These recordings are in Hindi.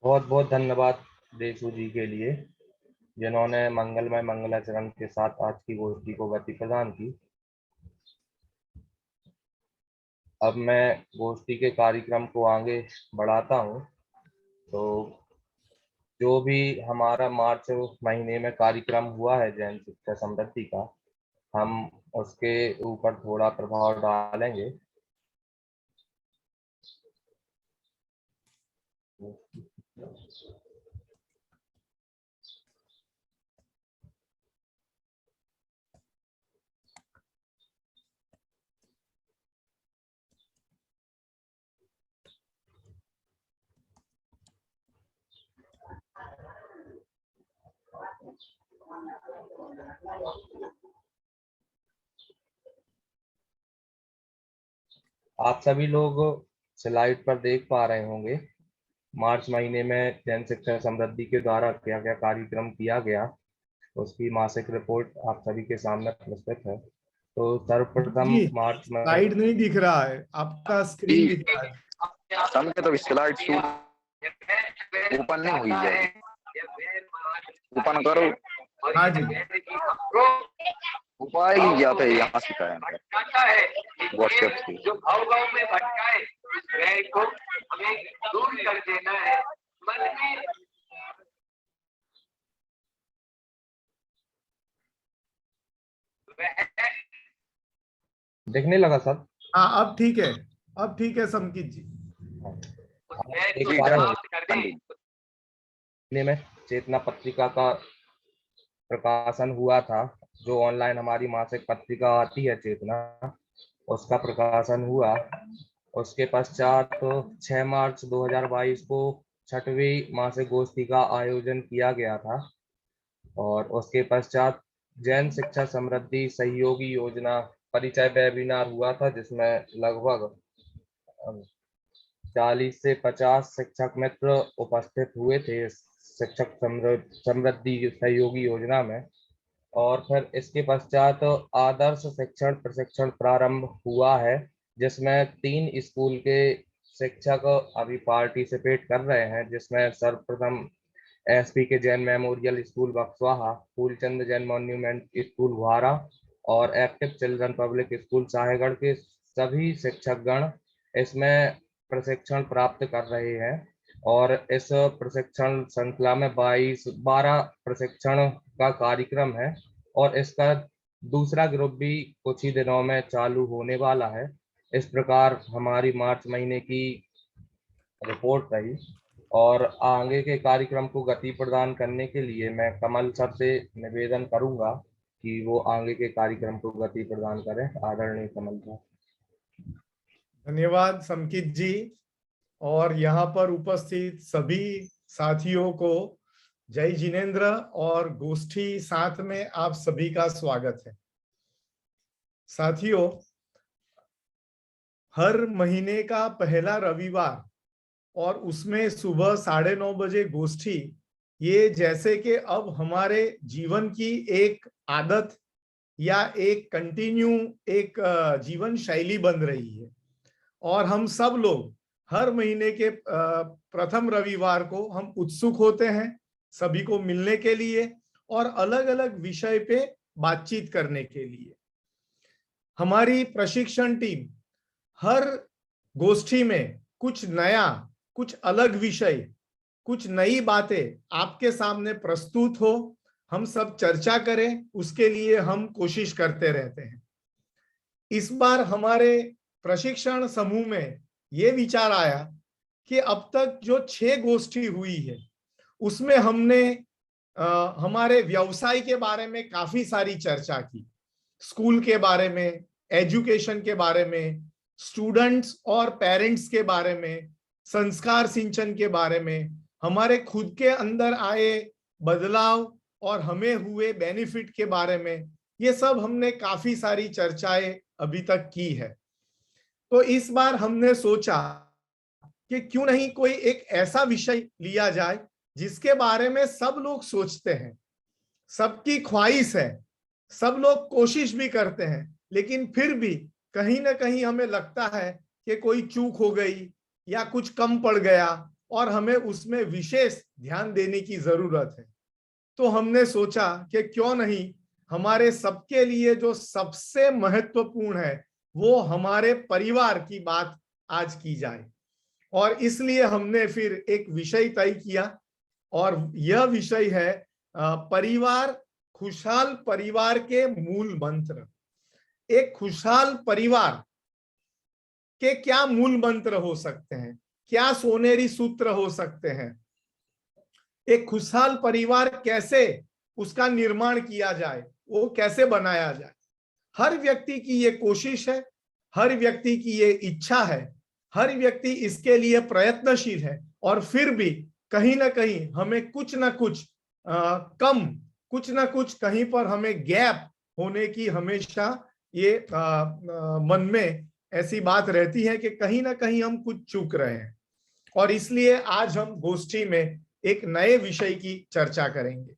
बहुत बहुत धन्यवाद देशु जी के लिए, जिन्होंने मंगलमय मंगलाचरण के साथ आज की गोष्ठी को गति प्रदान की। अब मैं गोष्ठी के कार्यक्रम को आगे बढ़ाता हूँ। तो जो भी हमारा मार्च महीने में कार्यक्रम हुआ है जैन शिक्षा समृद्धि का, हम उसके ऊपर थोड़ा प्रभाव डालेंगे। आप सभी लोग स्लाइड पर देख पा रहे होंगे मार्च महीने में जैन शिक्षा समृद्धि के द्वारा क्या क्या कार्यक्रम किया गया, उसकी मासिक रिपोर्ट आप सभी के सामने प्रस्तुत है। तो सर्वप्रथम जी, मार्च में स्लाइड नहीं दिख रहा है, आपका स्क्रीन दिख रहा है। समझे तो स्लाइड ओपन नहीं हुई है, ओपन करो। हाँ जी, उपाय या तो यहाँ सिखाया व्हाट्सएप से। जो भाव भाव में भटकाए वह को हमें दूर कर देना है। मन में दिखने लगा सर? हाँ अब ठीक है, अब ठीक है समकित जी। एक महीने में चेतना पत्रिका का प्रकाशन हुआ था, जो ऑनलाइन हमारी मासिक पत्रिका आती है चेतना, उसका प्रकाशन हुआ। उसके पश्चात 6 मार्च 2022 को 6वीं मासिक गोष्ठी का आयोजन किया गया था। और उसके पश्चात जैन शिक्षा समृद्धि सहयोगी योजना परिचय वेबिनार हुआ था, जिसमें लगभग 40 से 50 शिक्षक मित्र उपस्थित हुए थे शिक्षक समृद्धि सहयोगी योजना में। और फिर इसके पश्चात आदर्श शिक्षण प्रशिक्षण प्रारंभ हुआ है, जिसमें 3 स्कूल के शिक्षक अभी पार्टिसिपेट कर रहे हैं, जिसमें सर्वप्रथम SP K Jain memorial school Bakswaha, Phoolchand Jain monument school Guhara और active children public school Sahegarh के सभी शिक्षकगण इसमें प्रशिक्षण प्राप्त कर रहे हैं। और इस प्रशिक्षण श्रृंखला में 12 प्रशिक्षण का कार्यक्रम है और इसका दूसरा ग्रुप भी कुछ ही दिनों में चालू होने वाला है। इस प्रकार हमारी मार्च महीने की रिपोर्ट रही। और आगे के कार्यक्रम को गति प्रदान करने के लिए मैं कमल सर से निवेदन करूंगा कि वो आगे के कार्यक्रम को गति प्रदान करें। आदरणीय कमल सर। धन्यवाद समकित जी, और यहाँ पर उपस्थित सभी साथियों को जय जिनेन्द्र और गोष्ठी साथ में आप सभी का स्वागत है। साथियों, हर महीने का पहला रविवार और उसमें सुबह 9:30 बजे गोष्ठी, ये जैसे कि अब हमारे जीवन की एक आदत या एक कंटिन्यू एक जीवन शैली बन रही है। और हम सब लोग हर महीने के प्रथम रविवार को हम उत्सुक होते हैं सभी को मिलने के लिए और अलग अलग विषय पे बातचीत करने के लिए। हमारी प्रशिक्षण टीम हर गोष्ठी में कुछ नया, कुछ अलग विषय, कुछ नई बातें आपके सामने प्रस्तुत हो, हम सब चर्चा करें, उसके लिए हम कोशिश करते रहते हैं। इस बार हमारे प्रशिक्षण समूह में ये विचार आया कि अब तक जो 6 गोष्ठी हुई है उसमें हमने हमारे व्यवसाय के बारे में काफी सारी चर्चा की, स्कूल के बारे में, एजुकेशन के बारे में, स्टूडेंट्स और पेरेंट्स के बारे में, संस्कार सिंचन के बारे में, हमारे खुद के अंदर आए बदलाव और हमें हुए बेनिफिट के बारे में। ये सब हमने काफी सारी चर्चाएं अभी तक की है। तो इस बार हमने सोचा कि क्यों नहीं कोई एक ऐसा विषय लिया जाए जिसके बारे में सब लोग सोचते हैं, सबकी ख्वाहिश है, सब लोग कोशिश भी करते हैं, लेकिन फिर भी कहीं ना कहीं हमें लगता है कि कोई चूक हो गई या कुछ कम पड़ गया और हमें उसमें विशेष ध्यान देने की जरूरत है, तो हमने सोचा कि क्यों नहीं हमारे सबके लिए जो सबसे महत्वपूर्ण है वो हमारे परिवार की बात आज की जाए। और इसलिए हमने फिर एक विषय तय किया और यह विषय है परिवार, खुशहाल परिवार के मूल मंत्र। एक खुशहाल परिवार के क्या मूल मंत्र हो सकते हैं, क्या सोनेरी सूत्र हो सकते हैं, एक खुशहाल परिवार कैसे उसका निर्माण किया जाए, वो कैसे बनाया जाए। हर व्यक्ति की ये कोशिश है, हर व्यक्ति की ये इच्छा है, हर व्यक्ति इसके लिए प्रयत्नशील है, और फिर भी कहीं ना कहीं हमें कुछ ना कुछ कुछ ना कुछ कहीं पर हमें गैप होने की हमेशा ये मन में ऐसी बात रहती है कि कहीं ना कहीं हम कुछ चूक रहे हैं। और इसलिए आज हम गोष्ठी में एक नए विषय की चर्चा करेंगे।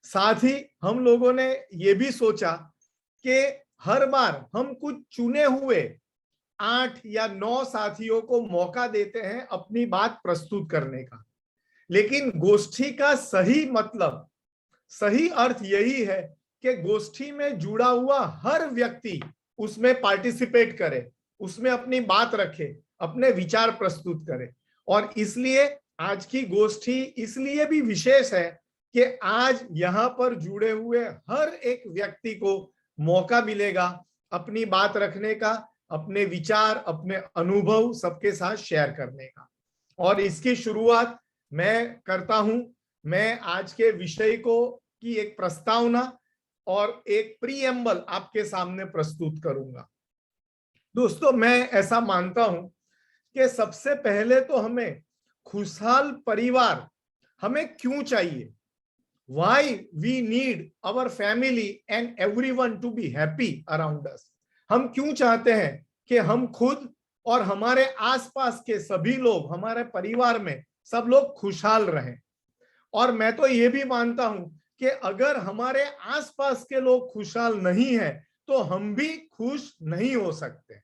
साथ ही हम लोगों ने ये भी सोचा कि हर बार हम कुछ चुने हुए 8 या 9 साथियों को मौका देते हैं अपनी बात प्रस्तुत करने का, लेकिन गोष्ठी का सही मतलब, सही अर्थ यही है कि गोष्ठी में जुड़ा हुआ हर व्यक्ति उसमें पार्टिसिपेट करे, उसमें अपनी बात रखे, अपने विचार प्रस्तुत करे। और इसलिए आज की गोष्ठी इसलिए भी विशेष है कि आज यहाँ पर जुड़े हुए हर एक व्यक्ति को मौका मिलेगा अपनी बात रखने का, अपने विचार, अपने अनुभव सबके साथ शेयर करने का। और इसकी शुरुआत मैं करता हूं। मैं आज के विषय को की एक प्रस्तावना और एक प्रीएम्बल आपके सामने प्रस्तुत करूंगा। दोस्तों, मैं ऐसा मानता हूं कि सबसे पहले तो हमें खुशहाल परिवार हमें क्यों चाहिए, why we need our family and everyone to be happy around us। हम क्यों चाहते हैं कि हम खुद और हमारे आसपास के सभी लोग, हमारे परिवार में सब लोग खुशहाल रहें। और मैं तो ये भी मानता हूं कि अगर हमारे आसपास के लोग खुशहाल नहीं है तो हम भी खुश नहीं हो सकते।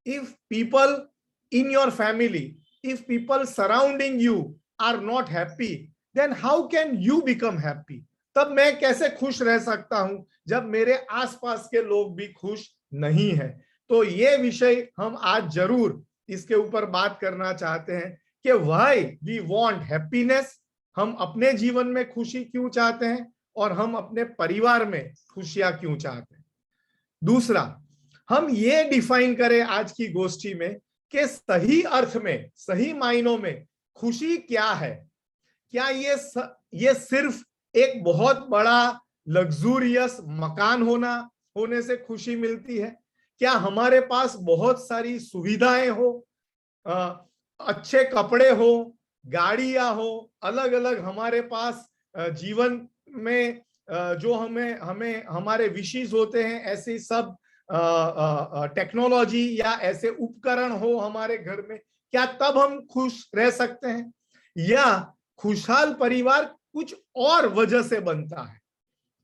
If people in your family, if people surrounding you are not happy, then how can you become happy? तब मैं कैसे खुश रह सकता हूं जब मेरे आसपास के लोग भी खुश नहीं है। तो ये विषय हम आज जरूर इसके ऊपर बात करना चाहते हैं कि why we want happiness, हम अपने जीवन में खुशी क्यों चाहते हैं और हम अपने परिवार में खुशियां क्यों चाहते हैं। दूसरा, हम ये डिफाइन करें आज की गोष्ठी में कि सही अर्थ में, सही मायनों में खुशी क्या है। क्या ये सिर्फ एक बहुत बड़ा लग्जूरियस मकान होने से खुशी मिलती है? क्या हमारे पास बहुत सारी सुविधाएं हो, अच्छे कपड़े हो, गाड़ियां हो, अलग अलग हमारे पास जीवन में जो हमें हमारे विशेष होते हैं, ऐसे सब टेक्नोलॉजी या ऐसे उपकरण हो हमारे घर में, क्या तब हम खुश रह सकते हैं? या खुशहाल परिवार कुछ और वजह से बनता है?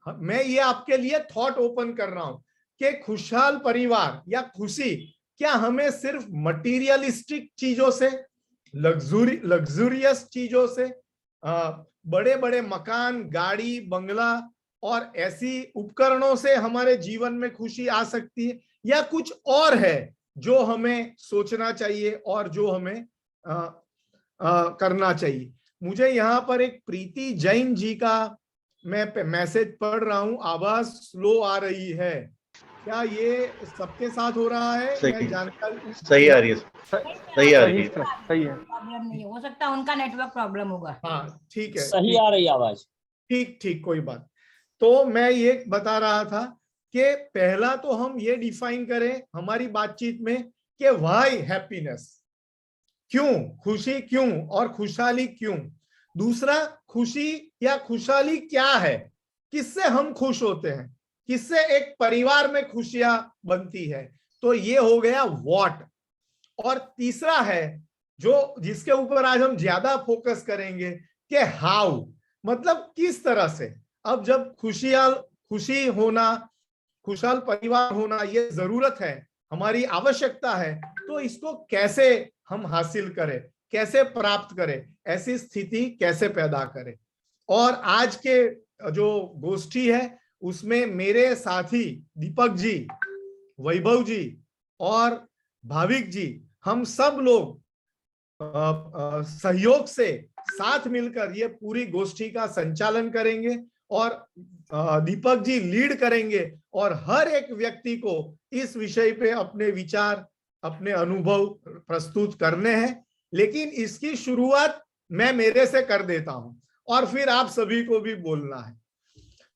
मैं ये आपके लिए थॉट ओपन कर रहा हूं कि खुशहाल परिवार या खुशी क्या हमें सिर्फ मटीरियलिस्टिक चीजों से, लग्जूरियस चीजों से, बड़े बड़े मकान, गाड़ी, बंगला और ऐसी उपकरणों से हमारे जीवन में खुशी आ सकती है, या कुछ और है जो हमें सोचना चाहिए और जो हमें करना चाहिए? मुझे यहाँ पर एक प्रीति जैन जी का मैं मैसेज पढ़ रहा हूँ, आवाज स्लो आ रही है, क्या ये सबके साथ हो रहा है? मैं जानकारी सही आ रही है, सही आ रही है, सही है। प्रॉब्लम नहीं हो सकता, उनका नेटवर्क प्रॉब्लम होगा। हाँ ठीक है, सही आ रही आवाज, ठीक कोई बात। तो मैं ये बता रहा था कि पहला तो हम ये डिफाइन करें हमारी बातचीत में कि व्हाई हैप्पीनेस, क्यों खुशी, क्यों और खुशहाली क्यों। दूसरा, खुशी या खुशहाली क्या है, किससे हम खुश होते हैं, किससे एक परिवार में खुशियां बनती है, तो ये हो गया व्हाट। और तीसरा है जो जिसके ऊपर आज हम ज्यादा फोकस करेंगे कि हाउ, मतलब किस तरह से। अब जब खुशी होना, खुशहाल परिवार होना ये जरूरत है, हमारी आवश्यकता है, तो इसको कैसे हम हासिल करें, कैसे प्राप्त करें, ऐसी स्थिति कैसे पैदा करें। और आज के जो गोष्ठी है उसमें मेरे साथी दीपक जी, वैभव जी और भाविक जी, हम सब लोग सहयोग से साथ मिलकर ये पूरी गोष्ठी का संचालन करेंगे और दीपक जी लीड करेंगे और हर एक व्यक्ति को इस विषय पे अपने विचार, अपने अनुभव प्रस्तुत करने हैं। लेकिन इसकी शुरुआत मैं मेरे से कर देता हूं और फिर आप सभी को भी बोलना है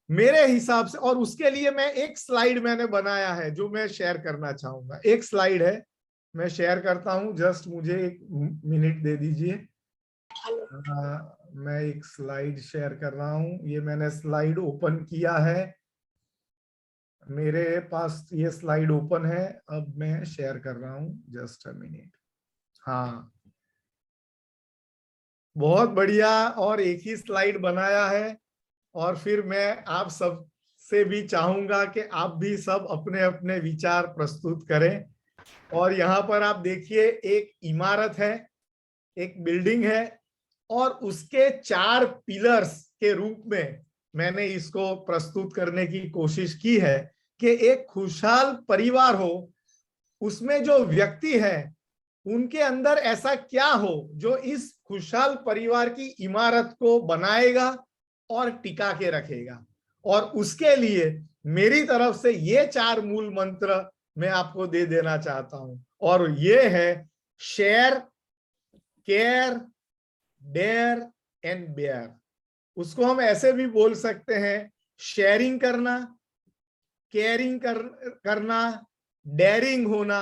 मेरे हिसाब से। और उसके लिए मैं एक स्लाइड मैंने बनाया है जो मैं शेयर करना चाहूंगा। एक स्लाइड है, मैं शेयर करता हूं, जस्ट मुझे 1 मिनट दे दीजिए। मैं एक स्लाइड शेयर कर रहा हूं। ये मैंने स्लाइड ओपन किया है, मेरे पास ये स्लाइड ओपन है, अब मैं शेयर कर रहा हूं, जस्ट अ मिनट। हाँ, बहुत बढ़िया। और एक ही स्लाइड बनाया है और फिर मैं आप सब से भी चाहूंगा कि आप भी सब अपने अपने विचार प्रस्तुत करें। और यहाँ पर आप देखिए एक इमारत है, एक बिल्डिंग है और उसके 4 पिलर्स के रूप में मैंने इसको प्रस्तुत करने की कोशिश की है कि एक खुशहाल परिवार हो, उसमें जो व्यक्ति है उनके अंदर ऐसा क्या हो जो इस खुशहाल परिवार की इमारत को बनाएगा और टिका के रखेगा। और उसके लिए मेरी तरफ से ये 4 मूल मंत्र मैं आपको दे देना चाहता हूं और ये है share, care, dare and bear. उसको हम ऐसे भी बोल सकते हैं, शेयरिंग करना, केयरिंग करना, डेयरिंग होना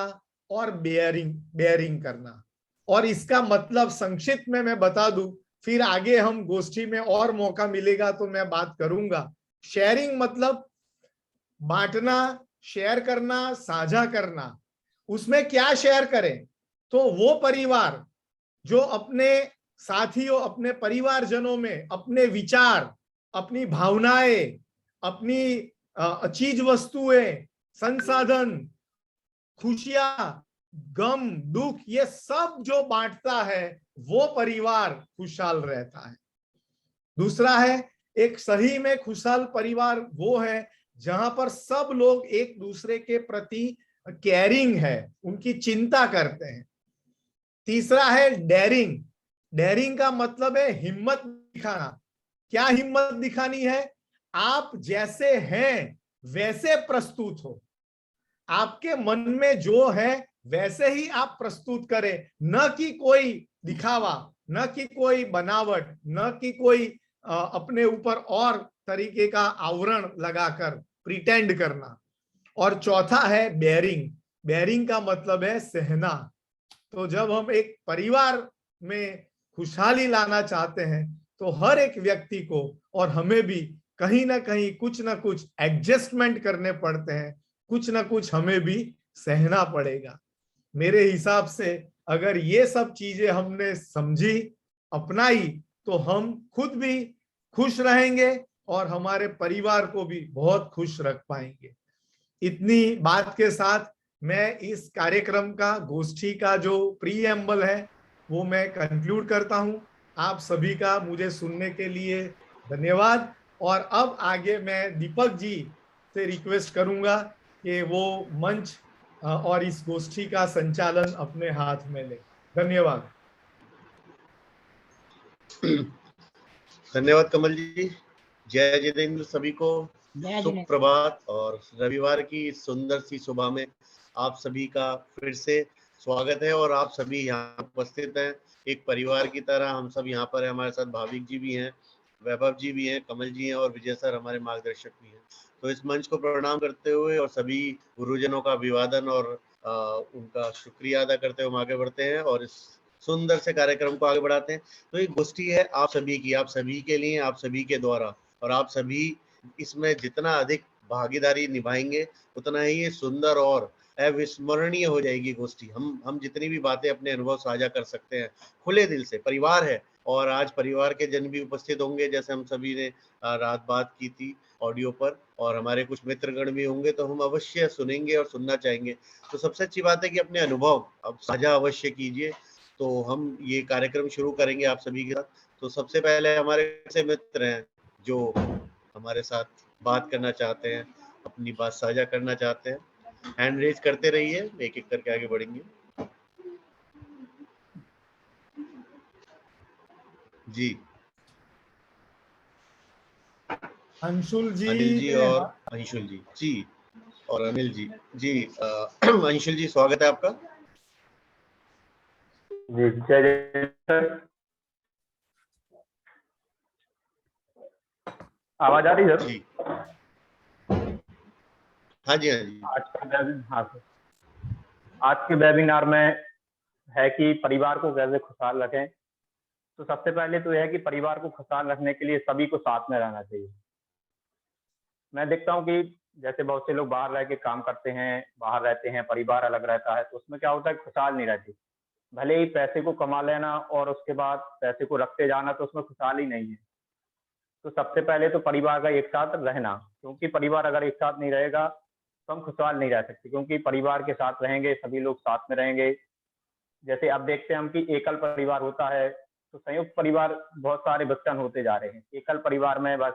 और बेयरिंग करना। और इसका मतलब संक्षिप्त में मैं बता दूं, फिर आगे हम गोष्ठी में और मौका मिलेगा तो मैं बात करूंगा। शेयरिंग मतलब बांटना, शेयर करना, साझा करना। उसमें क्या शेयर करें? तो वो परिवार जो अपने साथियों, अपने परिवारजनों में अपने विचार, अपनी भावनाएं, अपनी चीज वस्तुएं, संसाधन, खुशियां, गम, दुख, ये सब जो बांटता है वो परिवार खुशहाल रहता है। दूसरा है, एक सही में खुशहाल परिवार वो है जहां पर सब लोग एक दूसरे के प्रति केयरिंग है, उनकी चिंता करते हैं। तीसरा है डेयरिंग। डेयरिंग का मतलब है हिम्मत दिखाना। क्या हिम्मत दिखानी है? आप जैसे हैं वैसे प्रस्तुत हो, आपके मन में जो है वैसे ही आप प्रस्तुत करें, न कि कोई दिखावा, न कि कोई बनावट, न कि कोई अपने ऊपर और तरीके का आवरण लगाकर प्रिटेंड करना। और चौथा है बेयरिंग। बेयरिंग का मतलब है सहना। तो जब हम एक परिवार में खुशहाली लाना चाहते हैं तो हर एक व्यक्ति को और हमें भी कहीं ना कहीं कुछ ना कुछ एडजस्टमेंट करने पड़ते हैं, कुछ ना कुछ हमें भी सहना पड़ेगा। मेरे हिसाब से अगर ये सब चीजें हमने समझी, अपनाई, तो हम खुद भी खुश रहेंगे और हमारे परिवार को भी बहुत खुश रख पाएंगे। इतनी बात के साथ मैं इस कार्यक्रम का, गोष्ठी का जो प्रीएम्बल है वो मैं कंक्लूड करता हूं। आप सभी का मुझे सुनने के लिए धन्यवाद। और अब आगे मैं दीपक जी से रिक्वेस्ट करूंगा कि वो मंच और इस गोष्ठी का संचालन अपने हाथ में ले। धन्यवाद। धन्यवाद कमल जी। जय जितेंद्र सभी को। सुप्रभात। और रविवार की सुंदर सी सुबह में आप सभी का फिर से स्वागत है और आप सभी यहाँ उपस्थित हैं। एक परिवार की तरह हम सब यहाँ पर हैं। हमारे साथ भाविक जी भी हैं, वैभव जी भी हैं, कमल जी हैं और विजय सर हमारे मार्गदर्शक भी हैं। तो इस मंच को प्रणाम करते हुए और सभी गुरुजनों का अभिवादन और उनका शुक्रिया अदा करते हुए हम आगे बढ़ते हैं और इस सुंदर से कार्यक्रम को आगे बढ़ाते हैं। तो ये गोष्ठी है आप सभी की, आप सभी के लिए, आप सभी के द्वारा, और आप सभी इसमें जितना अधिक भागीदारी निभाएंगे उतना ही ये सुंदर और अविस्मरणीय हो जाएगी गोष्ठी। हम जितनी भी बातें अपने अनुभव साझा कर सकते हैं खुले दिल से। परिवार है और आज परिवार के जन भी उपस्थित होंगे, जैसे हम सभी ने रात बात की थी। ऑडियो पर, और हमारे कुछ मित्रगण भी होंगे तो हम अवश्य सुनेंगे और सुनना चाहेंगे। तो सबसे अच्छी बात है कि अपने अनुभव अब साझा अवश्य कीजिए। तो हम ये कार्यक्रम शुरू करेंगे आप सभी के साथ। तो सबसे पहले हमारे ऐसे मित्र हैं जो हमारे साथ बात करना चाहते हैं, अपनी बात साझा करना चाहते हैं, हैंड रेज करते रहिए, एक एक करके आगे बढ़ेंगे। जी, अंशुल जी अनिल जी ने और अंशुल जी, जी और अनिल जी। जी अंशुल जी, स्वागत है आपका। जी, जय जय सर। आवाज आ रही है सर? जी, हाँ जी, हाँ जी। हाँ सर, आज के वेबिनार में है कि परिवार को कैसे खुशहाल रखें। तो सबसे पहले तो यह है कि परिवार को खुशहाल रखने के लिए सभी को साथ में रहना चाहिए। मैं देखता हूँ कि जैसे बहुत से लोग बाहर रह के काम करते हैं, बाहर रहते हैं, परिवार अलग रहता है, तो उसमें क्या होता है, खुशहाल नहीं रहती। भले ही पैसे को कमा लेना और उसके बाद पैसे को रखते जाना, तो उसमें खुशहाली नहीं है। तो सबसे पहले तो परिवार का एक साथ रहना, क्योंकि परिवार अगर एक साथ नहीं रहेगा तो हम खुशहाल नहीं रह सकते, क्योंकि परिवार के साथ रहेंगे, सभी लोग साथ में रहेंगे। जैसे अब देखते हैं हम कि एकल परिवार होता है, तो संयुक्त परिवार बहुत सारे विघटन होते जा रहे हैं। एकल परिवार में बस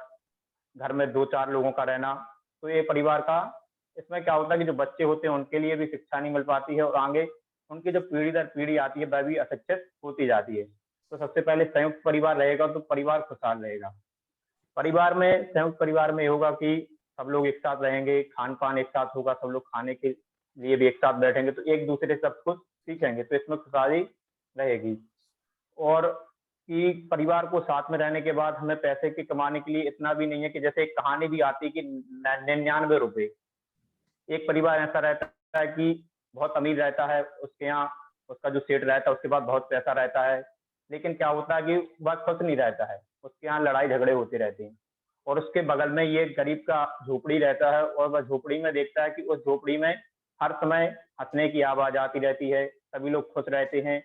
घर में 2-4 लोगों का रहना, तो ये परिवार का, इसमें क्या होता है कि जो बच्चे होते हैं उनके लिए भी शिक्षा नहीं मिल पाती है, और आगे उनकी जो पीढ़ी दर पीढ़ी आती है वह भी अशिक्षित होती जाती है। तो सबसे पहले संयुक्त परिवार रहेगा तो परिवार खुशहाल रहेगा। परिवार में, संयुक्त परिवार में होगा कि सब लोग एक साथ रहेंगे, खान पान एक साथ होगा, सब लोग खाने के लिए भी एक साथ बैठेंगे, तो एक दूसरे से सब कुछ सीखेंगे, तो इसमें खुशहाली रहेगी। और कि परिवार को साथ में रहने के बाद हमें पैसे के कमाने के लिए इतना भी नहीं है कि जैसे एक कहानी भी आती है कि 99 रुपए, एक परिवार ऐसा रहता है कि बहुत अमीर रहता है, उसके यहाँ उसका जो सेठ रहता है उसके पास बहुत पैसा रहता है, लेकिन क्या होता है कि वह खुश नहीं रहता है, उसके यहाँ लड़ाई झगड़े होते रहते हैं। और उसके बगल में ये गरीब का झोपड़ी रहता है, और वह झोपड़ी में देखता है कि उस झोपड़ी में हर समय हंसने की आवाज आती रहती है, सभी लोग खुश रहते हैं।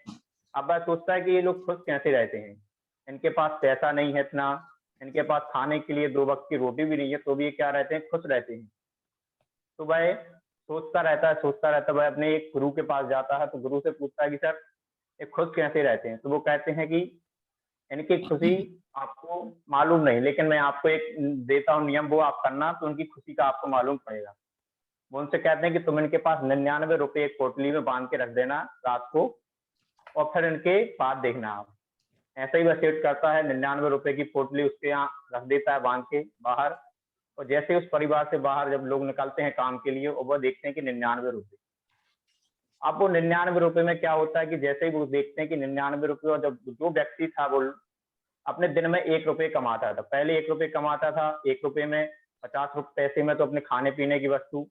अब वह सोचता है कि ये लोग खुश कैसे रहते हैं, इनके पास पैसा नहीं है इतना, इनके पास खाने के लिए 2 वक्त की रोटी भी नहीं है, तो भी ये क्या रहते हैं, खुश रहते हैं। तो वह सोचता रहता है, वह अपने एक गुरु के पास जाता है, तो गुरु से पूछता है कि सर ये खुश कैसे रहते हैं। तो वो कहते हैं कि इनकी खुशी आपको मालूम नहीं, लेकिन मैं आपको एक देता हूँ नियम, वो आप करना, तो उनकी खुशी का आपको मालूम पड़ेगा। वो उनसे कहते हैं कि तुम इनके पास 99 रुपए एक पोटली में बांध के रख देना रात को, और फिर इनके बाद देखना आप। ऐसा ही वह सेट करता है, 99 रुपए की पोटली उसके यहाँ रख देता है बांध के बाहर, और जैसे उस परिवार से बाहर जब लोग निकलते हैं काम के लिए, और वह देखते हैं कि 99 रुपए। अब वो 99 रुपए में क्या होता है कि जैसे ही वो देखते हैं कि 99 रुपए, और जब जो व्यक्ति था वो अपने दिन में 1 रुपए कमाता था, पहले 1 रुपए कमाता था, 1 रुपए में 50 पैसे में तो अपने खाने पीने की वस्तु,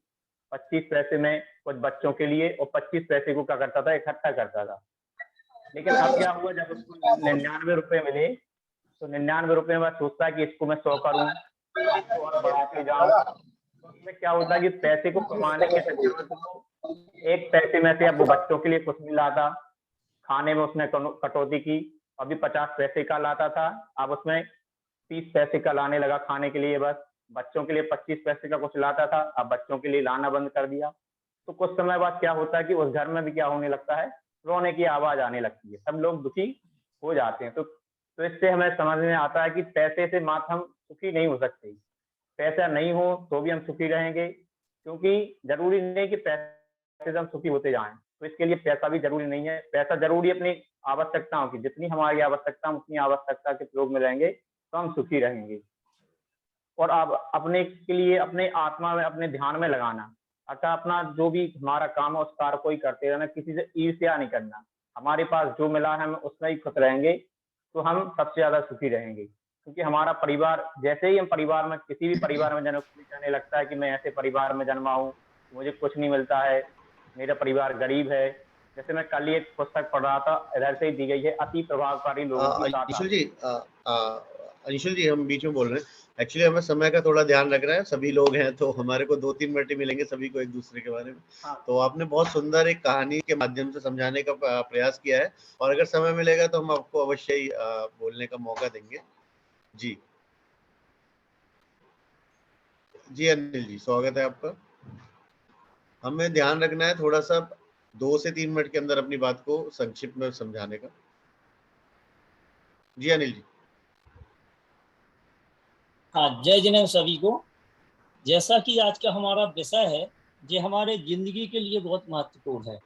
25 पैसे में कुछ बच्चों के लिए, और 25 पैसे को क्या करता था, इकट्ठा करता था। लेकिन अब क्या हुआ, जब उसको 99 रुपए मिले, तो 99 रुपए में सोचता है कि इसको मैं 100 करूं, इसको और बढ़ाते जाऊं। तो उसमें क्या होता है कि पैसे को कमाने के चक्कर में तो 1 पैसे में से अब वो बच्चों के लिए कुछ नहीं लाता, खाने में उसने कटौती की, अभी 50 पैसे का लाता था, अब उसमें 30 पैसे का लाने लगा खाने के लिए, बस बच्चों के लिए 25 पैसे का कुछ लाता था, अब बच्चों के लिए लाना बंद कर दिया। तो कुछ समय बाद क्या होता है कि उस घर में भी क्या होने लगता है, रोने की आवाज आने लगती है, सब लोग दुखी हो जाते हैं। तो इससे हमें समझ में आता है कि पैसे से मात्र हम सुखी नहीं हो सकते, पैसा नहीं हो तो भी हम सुखी रहेंगे, क्योंकि जरूरी नहीं कि पैसे से हम सुखी होते जाएं, तो इसके लिए पैसा भी जरूरी नहीं है। पैसा जरूरी अपनी आवश्यकताओं की, जितनी हमारी आवश्यकता उतनी आवश्यकता के प्रयोग में रहेंगे तो हम सुखी रहेंगे। और अब अपने के लिए अपने आत्मा में, अपने ध्यान में लगाना, अर्थात अपना जो भी हमारा काम है उस कार्य को ही करते रहना, किसी से ईर्ष्या नहीं करना। हमारे पास जो मिला है हम उसमें ही खुश रहेंगे, तो हम सबसे ज्यादा सुखी रहेंगे। क्योंकि हमारा परिवार, जैसे ही हम परिवार में, किसी भी परिवार में जन्म, कोई कहने लगता है कि मैं ऐसे परिवार में जन्मा हूँ, मुझे कुछ नहीं मिलता है, मेरा परिवार गरीब है। जैसे मैं कल ही एक पुस्तक पढ़ रहा था, इधर से ही दी गई है, अति प्रभावकारी लोगों की 7 अंशुल जी हम बीच में बोल रहे हैं, एक्चुअली हमें समय का थोड़ा ध्यान रख रहा है, सभी लोग हैं तो हमारे को 2-3 मिनट ही मिलेंगे सभी को एक दूसरे के बारे में। तो आपने बहुत सुंदर एक कहानी के माध्यम से समझाने का प्रयास किया है, और अगर समय मिलेगा तो हम आपको अवश्य ही बोलने का मौका देंगे। जी जी अनिल जी, स्वागत है आपका। हमें ध्यान रखना है थोड़ा सा 2 से 3 मिनट के अंदर अपनी बात को संक्षिप्त में समझाने का। जी अनिल जी। हाँ, जय जिनेन्द्र सभी को। जैसा कि आज का हमारा विषय है, जो हमारे जिंदगी के लिए बहुत महत्वपूर्ण है,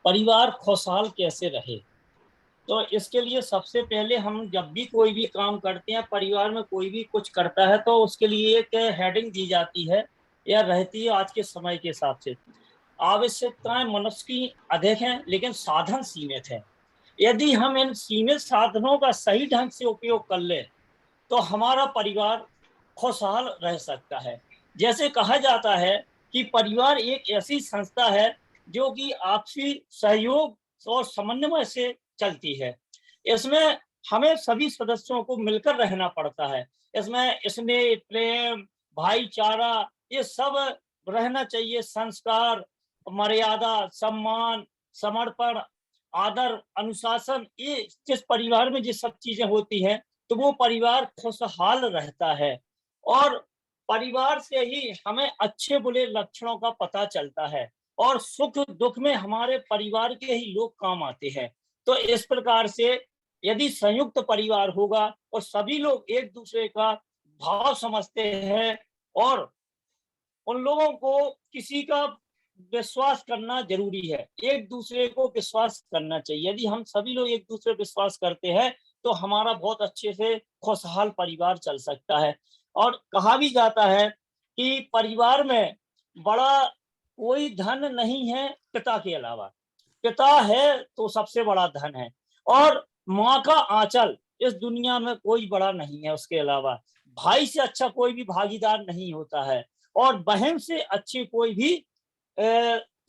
परिवार खुशहाल कैसे रहे। तो इसके लिए सबसे पहले हम जब भी कोई भी काम करते हैं, परिवार में कोई भी कुछ करता है, तो उसके लिए एक हेडिंग दी जाती है या रहती है आज के समय के हिसाब से। आवश्यकताएं मनुष्य की अधिक हैं, लेकिन साधन सीमित हैं। यदि हम इन सीमित साधनों का सही ढंग से उपयोग कर ले तो हमारा परिवार खुशहाल रह सकता है। जैसे कहा जाता है कि परिवार एक ऐसी संस्था है जो कि आपसी सहयोग और समन्वय से चलती है। इसमें हमें सभी सदस्यों को मिलकर रहना पड़ता है। इसमें स्नेह, प्रेम, भाईचारा, ये सब रहना चाहिए। संस्कार, मर्यादा, सम्मान, समर्पण, आदर, अनुशासन, ये जिस परिवार में ये सब चीजें होती हैं तो वो परिवार खुशहाल रहता है। और परिवार से ही हमें अच्छे बुरे लक्षणों का पता चलता है, और सुख दुख में हमारे परिवार के ही लोग काम आते हैं। तो इस प्रकार से यदि संयुक्त परिवार होगा और सभी लोग एक दूसरे का भाव समझते हैं और उन लोगों को किसी का विश्वास करना जरूरी है, एक दूसरे को विश्वास करना चाहिए। यदि हम सभी लोग एक दूसरे को विश्वास करते हैं तो हमारा बहुत अच्छे से खुशहाल परिवार चल सकता है। और कहा भी जाता है कि परिवार में बड़ा कोई धन नहीं है पिता के अलावा। पिता है तो सबसे बड़ा धन है, और माँ का आंचल इस दुनिया में कोई बड़ा नहीं है उसके अलावा। भाई से अच्छा कोई भी भागीदार नहीं होता है, और बहन से अच्छी कोई भी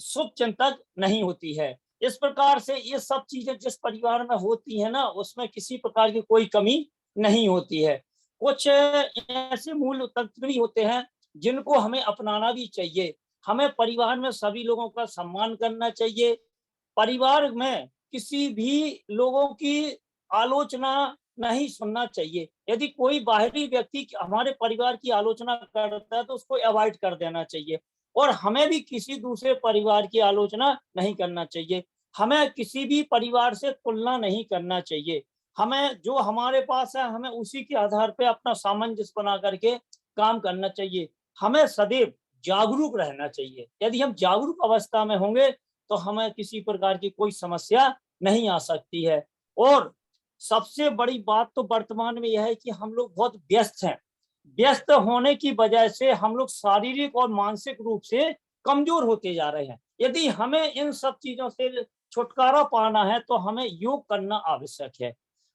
शुभ चिंतक नहीं होती है। इस प्रकार से ये सब चीजें जिस परिवार में होती है ना, उसमें किसी प्रकार की कोई कमी नहीं होती है। कुछ ऐसे मूल तत्व भी होते हैं जिनको हमें अपनाना भी चाहिए। हमें परिवार में सभी लोगों का सम्मान करना चाहिए। परिवार में किसी भी लोगों की आलोचना नहीं सुनना चाहिए। यदि कोई बाहरी व्यक्ति हमारे परिवार की आलोचना करता है तो उसको अवॉइड कर देना चाहिए, और हमें भी किसी दूसरे परिवार की आलोचना नहीं करना चाहिए। हमें किसी भी परिवार से तुलना नहीं करना चाहिए। हमें जो हमारे पास है हमें उसी के आधार पर अपना सामंजस्य बना करके काम करना चाहिए। हमें सदैव जागरूक रहना चाहिए। यदि हम जागरूक अवस्था में होंगे तो हमें किसी प्रकार की कोई समस्या नहीं आ सकती है। और सबसे बड़ी बात तो वर्तमान में यह है कि हम लोग बहुत व्यस्त हैं। व्यस्त होने की वजह से हम लोग शारीरिक और मानसिक रूप से कमजोर होते जा रहे हैं। यदि हमें इन सब चीजों से छुटकारा पाना है तो हमें योग करना आवश्यक है,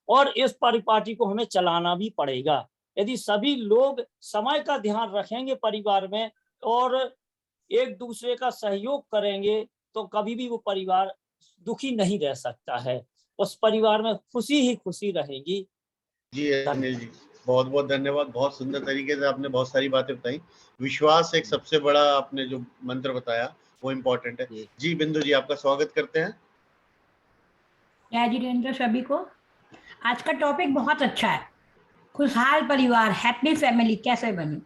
और इस परिपाटी को हमें चलाना भी पड़ेगा। यदि सभी लोग समय का ध्यान रखेंगे परिवार में और एक दूसरे का सहयोग करेंगे तो कभी भी वो परिवार दुखी नहीं रह सकता है। उस परिवार में खुशी ही खुशी रहेगी। जी अनिल जी, बहुत बहुत धन्यवाद। बहुत सुंदर तरीके से आपने बहुत सारी बातें बताई। विश्वास एक सबसे बड़ा आपने जो मंत्र बताया वो इम्पोर्टेंट है। जी बिंदु जी, आपका स्वागत करते हैं। जय जिनेन्द्र सभी को। आज का टॉपिक बहुत अच्छा है, खुशहाल परिवार, हैप्पी फैमिली कैसे बने।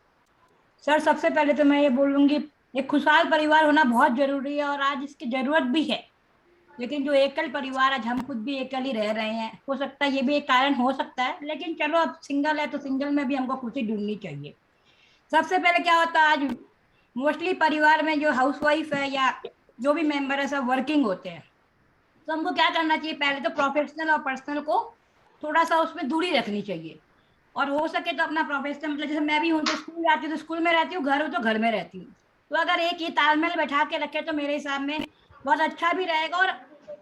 सर, सबसे पहले तो मैं ये बोलूंगी एक खुशहाल परिवार होना बहुत जरूरी है, और आज इसकी जरूरत भी है। लेकिन जो एकल परिवार, आज हम खुद भी एकल ही रह रहे हैं, हो सकता है ये भी एक कारण हो सकता है। लेकिन चलो, अब सिंगल है तो सिंगल में भी हमको खुशी ढूंढनी चाहिए। सबसे पहले क्या होता है, आज मोस्टली परिवार में जो हाउसवाइफ है या जो भी मेंबर है सब वर्किंग होते हैं। तो हमको क्या करना चाहिए, पहले तो प्रोफेशनल और पर्सनल को थोड़ा सा उसमें दूरी रखनी चाहिए। और हो सके तो अपना प्रोफेशनल, मतलब जैसे मैं भी हूँ तो स्कूल जाती हूँ तो स्कूल में रहती हूँ, घर हूँ तो घर में रहती हूँ। तो अगर एक ये तालमेल बैठा के रखे तो मेरे हिसाब में बहुत अच्छा भी रहेगा और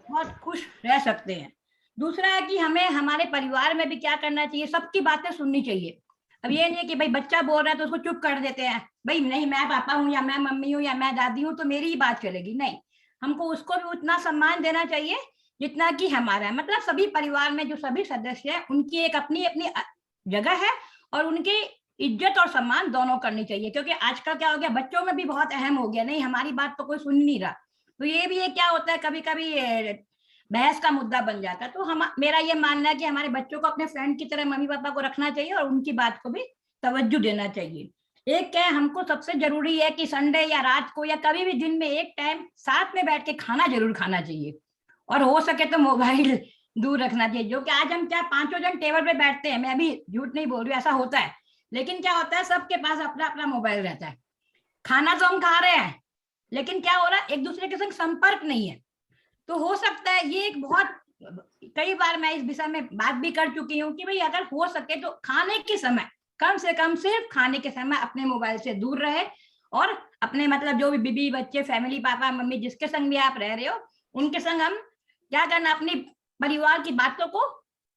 बहुत खुश रह सकते हैं। दूसरा है कि हमें हमारे परिवार में भी क्या करना चाहिए, सबकी बातें सुननी चाहिए। अब ये नहीं है कि भाई बच्चा बोल रहा है तो उसको चुप कर देते हैं, भाई नहीं मैं पापा हूँ या मैं मम्मी हूँ या मैं दादी हूँ तो मेरी ही बात चलेगी। नहीं, हमको उसको भी उतना सम्मान देना चाहिए जितना कि हमारा है। मतलब सभी परिवार में जो सभी सदस्य हैं उनकी एक अपनी अपनी जगह है, और उनकी इज्जत और सम्मान दोनों करनी चाहिए। क्योंकि आजकल क्या हो गया, बच्चों में भी बहुत अहम हो गया, नहीं हमारी बात तो कोई सुन नहीं रहा। तो ये भी है, क्या होता है कभी कभी बहस का मुद्दा बन जाता है। तो मेरा ये मानना है कि हमारे बच्चों को अपने फ्रेंड की तरह मम्मी पापा को रखना चाहिए और उनकी बात को भी तवज्जो देना चाहिए। एक क्या है, हमको सबसे जरूरी है कि संडे या रात को या कभी भी दिन में एक टाइम साथ में बैठ के खाना जरूर खाना चाहिए, और हो सके तो मोबाइल दूर रखना चाहिए। जो कि आज हम क्या 5 जन टेबल पे बैठते हैं, मैं अभी झूठ नहीं बोल रही हूँ, ऐसा होता है, लेकिन क्या होता है सबके पास अपना अपना मोबाइल रहता है। खाना तो हम खा रहे हैं, लेकिन क्या हो रहा है, एक दूसरे के संग संपर्क नहीं है। तो हो सकता है ये एक बहुत, कई बार मैं इस विषय में बात भी कर चुकी हूँ कि भाई अगर हो सके तो खाने के समय कम से कम सिर्फ खाने के समय अपने मोबाइल से दूर रहे, और अपने मतलब जो भी बीबी बच्चे फैमिली पापा मम्मी जिसके संग भी आप रह रहे हो उनके संग हम क्या करना, अपनी परिवार की बातों को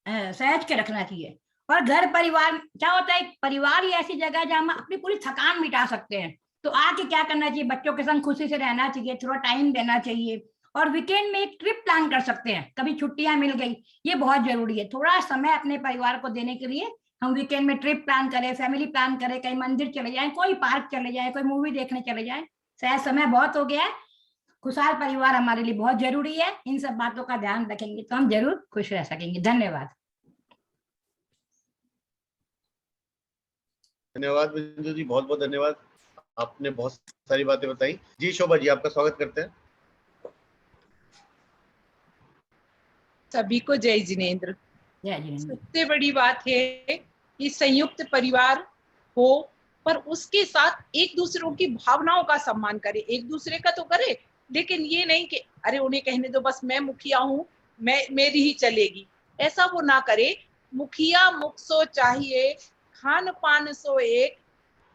सहज के रखना चाहिए। और घर परिवार क्या होता है, परिवार ही ऐसी जगह है जहाँ हम अपनी पूरी थकान मिटा सकते हैं। तो आके क्या करना चाहिए, बच्चों के संग खुशी से रहना चाहिए, थोड़ा टाइम देना चाहिए, और वीकेंड में एक ट्रिप प्लान कर सकते हैं, कभी छुट्टियां मिल गई, ये बहुत जरूरी है। थोड़ा समय अपने परिवार को देने के लिए हम वीकेंड में ट्रिप प्लान करें, फैमिली प्लान करें, कहीं मंदिर चले जाएं, कोई पार्क चले जाएं, कोई मूवी देखने चले जाएं। शायद समय बहुत हो गया है, खुशहाल परिवार हमारे लिए बहुत जरूरी है। इन सब बातों का ध्यान रखेंगे तो हम जरूर खुश रह सकेंगे। धन्यवाद। धन्यवाद बिंदु जी, बहुत बहुत धन्यवाद, आपने बहुत सारी बातें बताई। जी शोभा जी, आपका स्वागत करते हैं। सभी को जय जिनेंद्र। सबसे बड़ी बात है कि संयुक्त परिवार हो, पर उसके साथ एक दूसरों की भावनाओं का सम्मान करे। एक दूसरे का तो करे, लेकिन ये नहीं कि अरे उन्हें कहने दो, बस मैं मुखिया हूँ, मैं मेरी ही चलेगी, ऐसा वो ना करे। मुखिया मुख सो चाहिए, खान पान सो एक,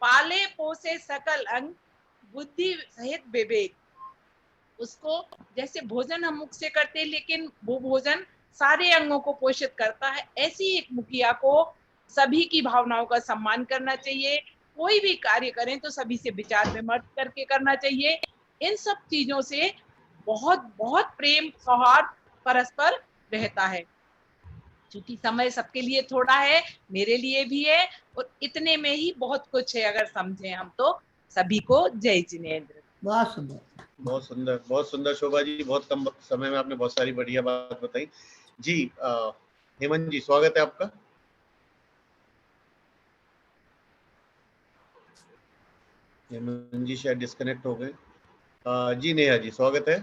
पाले पोसे सकल अंग, बुद्धि सहित विवेक। उसको जैसे भोजन हम मुख से करते हैं, लेकिन वो भोजन सारे अंगों को पोषित करता है। ऐसी एक मुखिया को सभी की भावनाओं का सम्मान करना चाहिए। कोई भी कार्य करें तो सभी से विचार विमर्श करके करना चाहिए। इन सब चीजों से बहुत बहुत प्रेम सौहार्द परस्पर रहता है। क्योंकि समय सबके लिए थोड़ा है, मेरे लिए भी है, और इतने में ही बहुत कुछ है अगर समझें हम तो। सभी को जय जिनेंद्र। बहुत सुंदर, बहुत सुंदर, बहुत सुंदर शोभा जी, बहुत कम समय में आपने बहुत सारी बढ़िया बात बताई। जी हेमंत जी, स्वागत है आपका। हेमंत जी शायद डिस्कनेक्ट हो गए। जी नेहा जी, स्वागत है।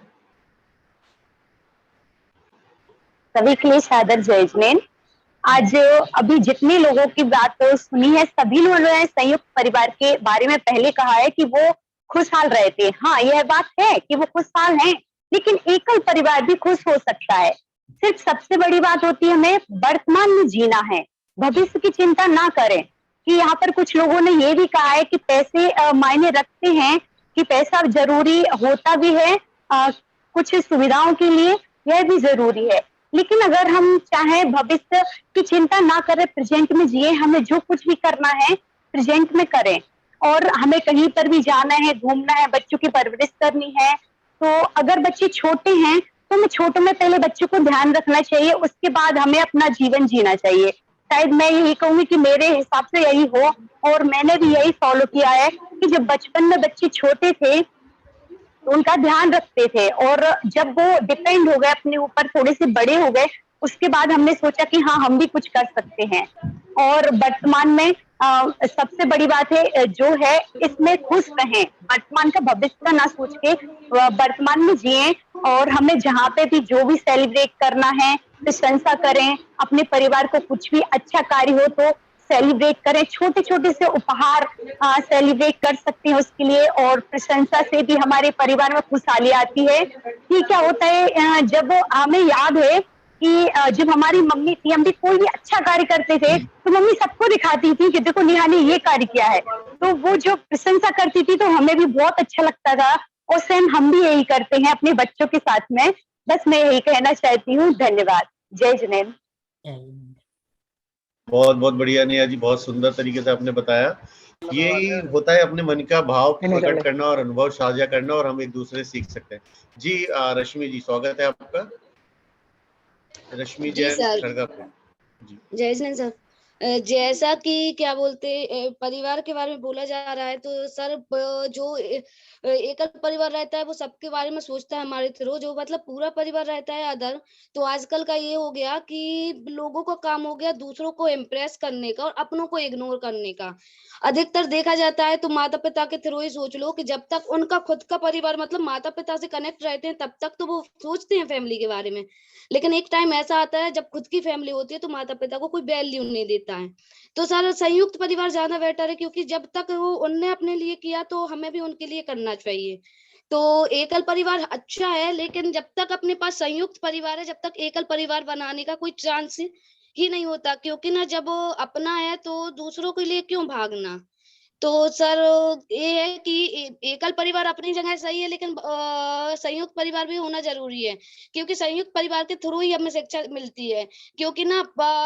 सभी के लिए सादर जय जिनेंद्र। आज अभी जितने लोगों की बात सुनी है, सभी लोगों ने संयुक्त परिवार के बारे में पहले कहा है कि वो खुशहाल रहते हैं। हाँ, यह बात है कि वो खुशहाल हैं, लेकिन एकल परिवार भी खुश हो सकता है। सिर्फ सबसे बड़ी बात होती है हमें वर्तमान में जीना है, भविष्य की चिंता ना करें। कि यहाँ पर कुछ लोगों ने ये भी कहा है कि पैसे मायने रखते हैं, कि पैसा जरूरी होता भी है कुछ सुविधाओं के लिए, यह भी जरूरी है। लेकिन अगर हम चाहें भविष्य की चिंता ना करें, प्रेजेंट में जिए, हमें जो कुछ भी करना है प्रेजेंट में करें। और हमें कहीं पर भी जाना है, घूमना है, बच्चों की परवरिश करनी है, तो अगर बच्चे छोटे हैं तो हमें छोटों में पहले बच्चों को ध्यान रखना चाहिए, उसके बाद हमें अपना जीवन जीना चाहिए। शायद मैं यही कहूंगी कि मेरे हिसाब से यही हो, और मैंने भी यही फॉलो किया है कि जब बचपन में बच्चे छोटे थे तो उनका ध्यान रखते थे, और जब वो डिपेंड हो गए अपने ऊपर, थोड़े से बड़े हो गए, उसके बाद हमने सोचा कि हाँ हम भी कुछ कर सकते हैं। और वर्तमान में सबसे बड़ी बात है जो है, इसमें खुश रहें, वर्तमान का भविष्य का ना सोच के वर्तमान में जिए। और हमें जहाँ पे भी जो भी सेलिब्रेट करना है प्रशंसा करें, अपने परिवार को कुछ भी अच्छा कार्य हो तो सेलिब्रेट करें, छोटे छोटे से उपहार सेलिब्रेट कर सकते हैं उसके लिए, और प्रशंसा से भी हमारे परिवार में खुशहाली आती है। कि क्या होता है, जब हमें याद है कि जब हमारी मम्मी थी, हम भी कोई भी अच्छा कार्य करते थे तो मम्मी सबको दिखाती थी कि देखो नेहा ने ये कार्य किया है, तो वो जो प्रशंसा करती थी तो हमें भी बहुत अच्छा लगता था। और सेम हम भी यही करते हैं अपने बच्चों के साथ में। बस मैं यही कहना चाहती हूँ। धन्यवाद। जय जिनेंद्र। बहुत बहुत बढ़िया नेहा जी, बहुत सुंदर तरीके से आपने बताया। यही होता है अपने मन का भाव प्रकट करना और अनुभव साझा करना, और हम एक दूसरे से सीख सकते हैं। जी रश्मि जी, स्वागत है आपका। रश्मि जैन खड़गापुर। जय जिनेंद्र सर। जैसा कि क्या बोलते परिवार के बारे में बोला जा रहा है, तो सर जो एकल परिवार रहता है वो सबके बारे में सोचता है हमारे थ्रू, जो मतलब पूरा परिवार रहता है अदर, तो आजकल का ये हो गया कि लोगों का काम हो गया दूसरों को इम्प्रेस करने का और अपनों को इग्नोर करने का। अधिकतर देखा जाता है तो माता पिता के थ्रू ही सोच लो कि जब तक उनका खुद का परिवार मतलब माता पिता से कनेक्ट रहते हैं तब तक तो वो सोचते हैं फैमिली के बारे में, लेकिन एक टाइम ऐसा आता है जब खुद की फैमिली होती है तो माता पिता को कोई वैल्यू नहीं देता है। तो सर संयुक्त परिवार ज्यादा बेटर है, क्योंकि जब तक वो उनने अपने लिए किया तो हमें भी उनके लिए करना चाहिए। तो एकल परिवार अच्छा है, लेकिन जब तक अपने पास संयुक्त परिवार है, जब तक एकल परिवार बनाने का कोई चांस ही नहीं होता, क्योंकि ना जब अपना है तो दूसरों के लिए क्यों भागना। तो सर ये है कि एकल परिवार अपनी जगह सही है, लेकिन संयुक्त परिवार भी होना जरूरी है, क्योंकि संयुक्त परिवार के थ्रू ही हमें शिक्षा मिलती है। क्योंकि ना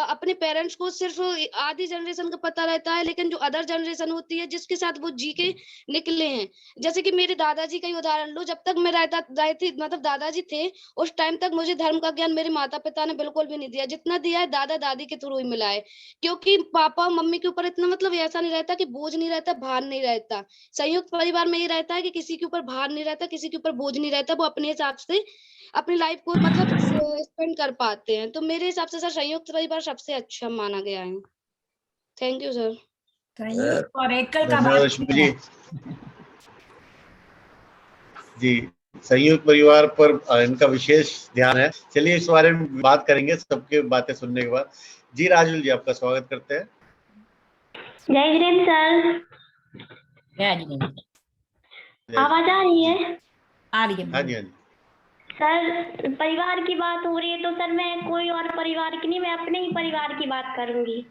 अपने पेरेंट्स को सिर्फ आधी जनरेशन का पता रहता है, लेकिन जो अदर जनरेशन होती है जिसके साथ वो जी के निकले हैं, जैसे कि मेरे दादाजी का ही उदाहरण लो, जब तक मैं रहती मतलब दादाजी थे उस टाइम तक मुझे धर्म का ज्ञान मेरे माता पिता ने बिल्कुल भी नहीं दिया, जितना दिया है दादा दादी के थ्रू ही मिला है। क्योंकि पापा मम्मी के ऊपर इतना मतलब ऐसा नहीं रहता कि बोझ नहीं रहता, भार नहीं रहता। संयुक्त परिवार में ये रहता है कि किसी के ऊपर भार नहीं रहता, किसी के ऊपर बोझ नहीं रहता, वो अपने हिसाब से अपनी लाइफ को मतलब स्पेंड कर पाते हैं। तो मेरे हिसाब से सर संयुक्त परिवार सबसे अच्छा माना गया है। Thank you sir. संयुक्त और एकल का धन्यवाद रश्मि जी। जी, संयुक्त परिवार पर इनका विशेष ध्यान है। चलिए इस बारे में बात करेंगे सबके बातें सुनने के बाद। जी राजुल जी, आपका स्वागत करते हैं। जय जिनेंद्र सर। जय जिनेंद्र। आवाज आ रही है? आ रही है। हाँ जी हाँ जी। सर परिवार की बात हो रही है तो सर मैं कोई और परिवार की नहीं, मैं अपने ही परिवार की बात करूंगी।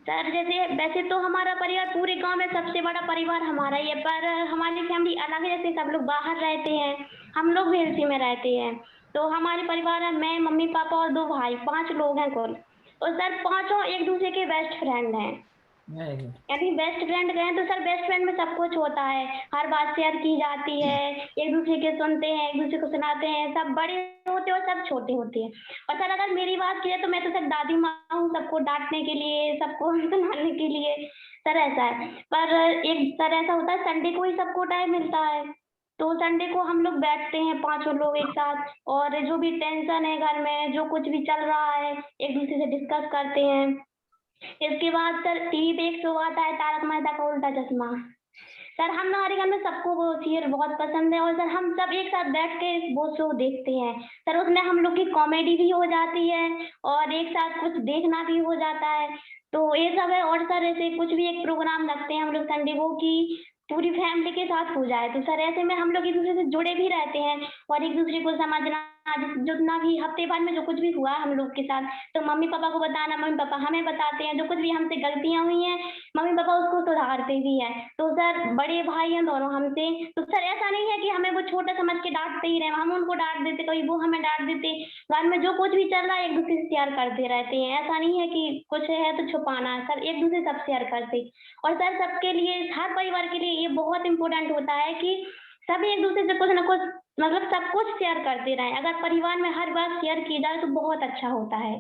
सर जैसे वैसे तो हमारा परिवार पूरे गांव में सबसे बड़ा परिवार हमारा ही है, पर हमारी फैमिली अलग है। जैसे सब लोग बाहर रहते हैं, हम लोग वेल्सी में रहते हैं। तो हमारे परिवार में मैं, मम्मी पापा और 2 भाई, 5 लोग हैं कुल। और सर पांचों एक दूसरे के बेस्ट फ्रेंड हैं। यानी बेस्ट फ्रेंड गए तो सर बेस्ट फ्रेंड में सब कुछ होता है, हर बात शेयर की जाती है, एक दूसरे के सुनते हैं, एक दूसरे को सुनाते हैं। सब बड़े होते हैं और सब छोटे होते हैं। और सर अगर मेरी बात की जाए तो मैं तो सर दादी माँ हूँ, सबको डांटने के लिए, सबको सुनाने के लिए। सर ऐसा है, पर एक सर ऐसा होता है संडे को ही सबको टाइम मिलता है, तो संडे को हम लोग बैठते हैं 5 लोग एक साथ, और जो भी टेंशन है घर में, जो कुछ भी चल रहा है, एक दूसरे से डिस्कस करते हैं। इसके बाद सर टीवी पे एक शो आता है तारक मेहता का उल्टा चश्मा। सर हम हमारे घर में सबको वो सीरियल बहुत पसंद है, और सर हम सब एक साथ बैठ के वो शो देखते हैं। सर उसमें हम लोग की कॉमेडी भी हो जाती है और एक साथ कुछ देखना भी हो जाता है। तो ये सब है। और सर ऐसे कुछ भी एक प्रोग्राम रखते हैं हम लोग संडे को कि पूरी फैमिली के साथ हो जाए। तो सर ऐसे में हम लोग एक दूसरे से जुड़े भी रहते हैं और एक दूसरे को समझना, जितना भी हफ्ते भर में जो कुछ भी हुआ हम लोग के साथ, तो मम्मी पापा को बताना, मम्मी पापा हमें बताते हैं। जो कुछ भी हमसे गलतियां हुई हैं मम्मी पापा उसको सुधारते भी हैं। तो सर बड़े भाई हैं दोनों हमसे, तो सर ऐसा नहीं है कि हमें वो छोटा समझ के डांटते ही रहे, हम उनको डांट देते, कभी वो हमें डांट देते। घर में जो कुछ भी चल रहा है एक दूसरे से शेयर करते रहते हैं। ऐसा नहीं है कि कुछ है तो छुपाना है, सर एक दूसरे सब शेयर करते। और सर सबके लिए, हर परिवार के लिए ये बहुत इंपॉर्टेंट होता है कि सभी एक दूसरे से कुछ ना कुछ मतलब सब कुछ शेयर करते रहे। अगर परिवार में हर बात शेयर की जाए तो बहुत अच्छा होता है।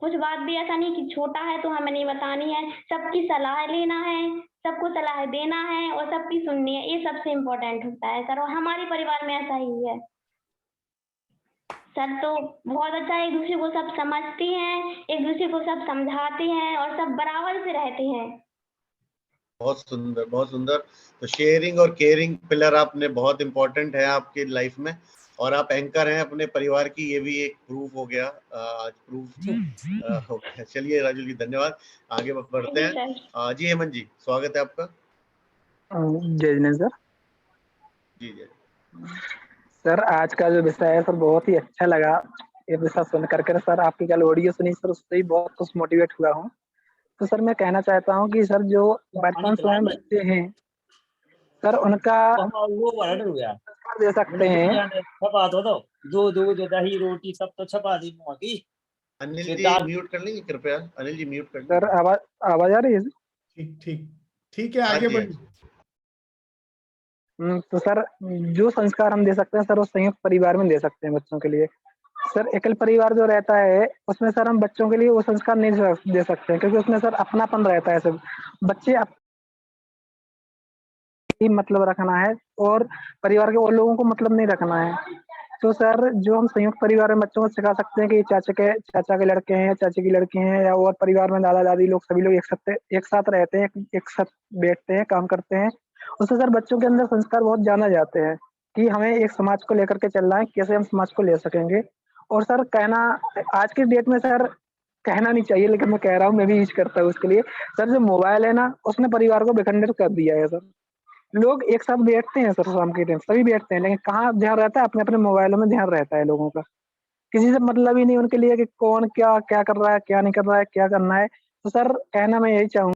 कुछ बात भी ऐसा नहीं कि छोटा है तो हमें नहीं बतानी है, सबकी सलाह लेना है, सबको सलाह देना है और सबकी सुननी है, ये सबसे इम्पोर्टेंट होता है सर। और हमारे परिवार में ऐसा ही है सर। तो बहुत अच्छा है, एक दूसरे को सब समझते हैं, एक दूसरे को सब समझाते हैं और सब बराबर से रहते हैं। बहुत सुंदर, बहुत सुंदर। तो शेयरिंग और केयरिंग पिलर आपने बहुत इंपॉर्टेंट है आपकी लाइफ में, और आप एंकर हैं अपने परिवार की, ये भी एक प्रूफ हो गया। आज प्रूफ हो गया। चलिए राजू जी धन्यवाद, आगे बढ़ते हैं। जी हेमंत जी स्वागत है आपका। जय जिनेंद्र सर। जी जय सर। आज का जो विषय है सर बहुत ही अच्छा लगा, ये विषय सुन करके सर। आपकी कल ऑडियो सुनी सर, उससे ही बहुत कुछ मोटिवेट हुआ हूँ। तो सर मैं कहना चाहता हूँ कि सर जो वर्तमान समय में बच्चे हैं सर, उनका वो वर्ड हो गया दे सकते हैं। छपा दो दूध दही रोटी सब तो छपा दी की। अनिल जी म्यूट कर लीजिए कृपया, अनिल जी म्यूट कर लीजिए। सर आवाज आ रही है? ठीक है, आगे बढ़िए। तो सर जो संस्कार हम दे सकते हैं सर, वो संयुक्त परिवार में दे सकते हैं बच्चों के लिए। सर एकल परिवार जो रहता है उसमें सर हम बच्चों के लिए वो संस्कार नहीं दे सकते, क्योंकि उसमें सर अपनापन रहता है। सब बच्चे ही मतलब रखना है और परिवार के और लोगों को मतलब नहीं रखना है। तो सर जो हम संयुक्त परिवार में बच्चों को सिखा सकते हैं कि चाचा के लड़के हैं, चाची की लड़की हैं, या और परिवार में दादा दादी लोग सभी लोग एक साथ रहते हैं, एक साथ बैठते हैं, काम करते हैं। उससे सर बच्चों के अंदर संस्कार बहुत जाना जाते हैं कि हमें एक समाज को लेकर के चलना है, कैसे हम समाज को ले सकेंगे। और सर कहना आज के डेट में सर कहना नहीं चाहिए, लेकिन मैं कह रहा हूँ, मैं भी यूज करता हूँ उसके लिए। सर जो मोबाइल है ना, उसने परिवार को विखंडित कर दिया है। सर लोग एक साथ बैठते हैं सर, शाम के टाइम सभी बैठते हैं, लेकिन कहाँ ध्यान रहता है, अपने अपने मोबाइलों में ध्यान रहता है लोगों का। किसी से मतलब ही नहीं उनके लिए कि कौन क्या क्या कर रहा है, क्या नहीं कर रहा है, क्या करना है। तो सर कहना मैं यही चाहूंगा,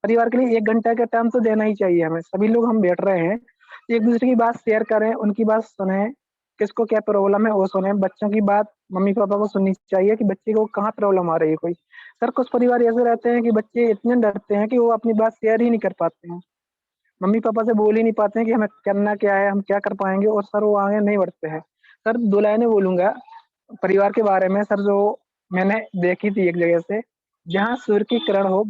परिवार के लिए 1 घंटा का टाइम तो देना ही चाहिए हमें। सभी लोग हम बैठ रहे हैं, एक दूसरे की बात शेयर करें, उनकी बात सुने, किसको क्या प्रॉब्लम है वो सुने। बच्चों की बात मम्मी पापा को सुननी चाहिए कि बच्चे को कहाँ प्रॉब्लम आ रही है कोई। सर कुछ परिवार ऐसे रहते हैं कि बच्चे इतने डरते हैं कि वो अपनी बात शेयर ही नहीं कर पाते हैं, मम्मी पापा से बोल ही नहीं पाते हैं कि हमें करना क्या है, हम क्या कर पाएंगे, और सर वो आगे नहीं बढ़ते हैं। सर 2 लाइनें बोलूंगा परिवार के बारे में सर, जो मैंने देखी थी एक जगह से। जहाँ सूर्य की किरण हो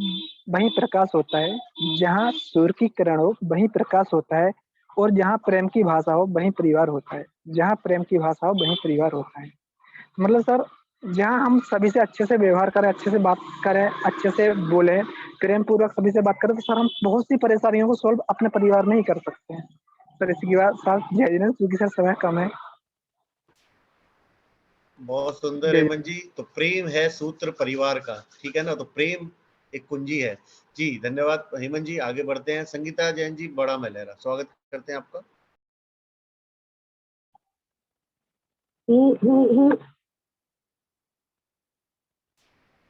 वहीं प्रकाश होता है, जहाँ सूर्य की किरण हो वहीं प्रकाश होता है, और जहाँ प्रेम की भाषा हो वहीं परिवार होता है, जहाँ प्रेम की भाषा हो वहीं परिवार होता है। मतलब सर जहाँ हम सभी से अच्छे से व्यवहार करें, अच्छे से बात करें, अच्छे से बोलें, प्रेम पूर्वक सभी से बात करें, तो सर हम बहुत सी परेशानियों को सॉल्व अपने परिवार में ही कर सकते हैं। सर इसी के बाद साथ जय जिनेंद्र, क्योंकि सर समय कम है। बहुत सुंदर हेमंत जी। तो प्रेम है सूत्र परिवार का, ठीक है ना, तो प्रेम एक कुंजी है। जी धन्यवाद हेमंत जी। आगे बढ़ते हैं, संगीता जैन जी बड़ा महलरा, स्वागत करते हैं आपका।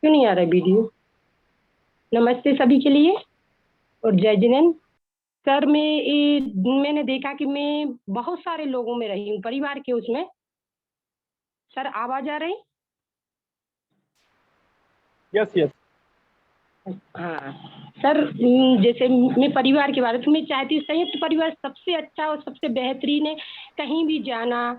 क्यों नहीं आ रहा है वीडियो? नमस्ते सभी के लिए और जय जिनेंद्र। सर मैंने देखा कि मैं बहुत सारे लोगों में रही हूँ, परिवार के उसमें। सर आवाज आ रही? Yes yes. हाँ सर, जैसे मैं परिवार के बारे में, तो मैं चाहती हूँ संयुक्त परिवार सबसे अच्छा और सबसे बेहतरीन है। कहीं भी जाना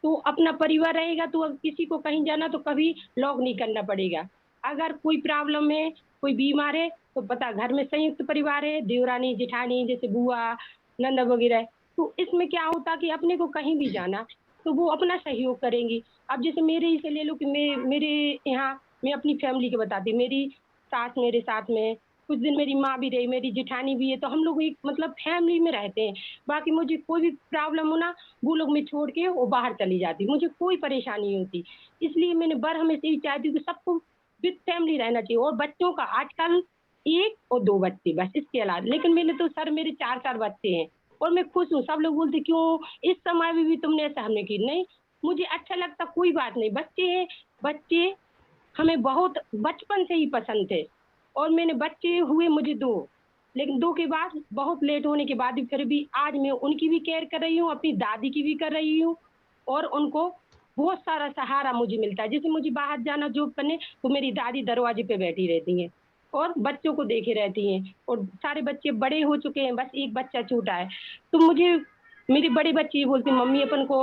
तो अपना परिवार रहेगा, तो अब किसी को कहीं जाना तो कभी लॉक नहीं करना पड़ेगा। अगर कोई प्रॉब्लम है, कोई बीमार है, तो पता घर में संयुक्त परिवार है, देवरानी जेठानी जैसे बुआ नंदा वगैरह, तो इसमें क्या होता कि अपने को कहीं भी जाना तो वो अपना सहयोग करेंगी। अब जैसे मेरे ही से ले लो कि मेरे यहाँ मैं अपनी फैमिली के बताती, मेरी सास मेरे साथ में, कुछ दिन मेरी माँ भी रही, मेरी जेठानी भी है, तो हम लोग एक मतलब फैमिली में रहते हैं। बाकी मुझे कोई भी प्रॉब्लम हो ना, वो लोग मैं छोड़ के वो बाहर चली जाती, मुझे कोई परेशानी नहीं होती। इसलिए मैंने हमेशा यही चाहती हूँ कि सबको विद फैमिली रहना चाहिए। और बच्चों का आजकल 1 और 2 बच्चे बस, इसके अलावा। लेकिन मैंने तो सर मेरे 4 बच्चे हैं और मैं खुश हूँ। सब लोग बोलते क्यों इस समय में भी तुमने ऐसा हमने की, नहीं मुझे अच्छा लगता, कोई बात नहीं। बच्चे हैं, बच्चे हमें बहुत बचपन से ही पसंद थे, और मैंने बच्चे हुए मुझे 2, लेकिन 2 के बाद बहुत लेट होने के बाद भी फिर भी आज मैं उनकी भी केयर कर रही हूँ, अपनी दादी की भी कर रही हूँ, और उनको बहुत सारा सहारा मुझे मिलता है। जैसे मुझे बाहर जाना जॉब करने, तो मेरी दादी दरवाजे पे बैठी रहती हैं और बच्चों को देखे रहती हैं, और सारे बच्चे बड़े हो चुके हैं, बस एक बच्चा छूटा है। तो मुझे मेरे बड़े बच्चे बोलते मम्मी अपन को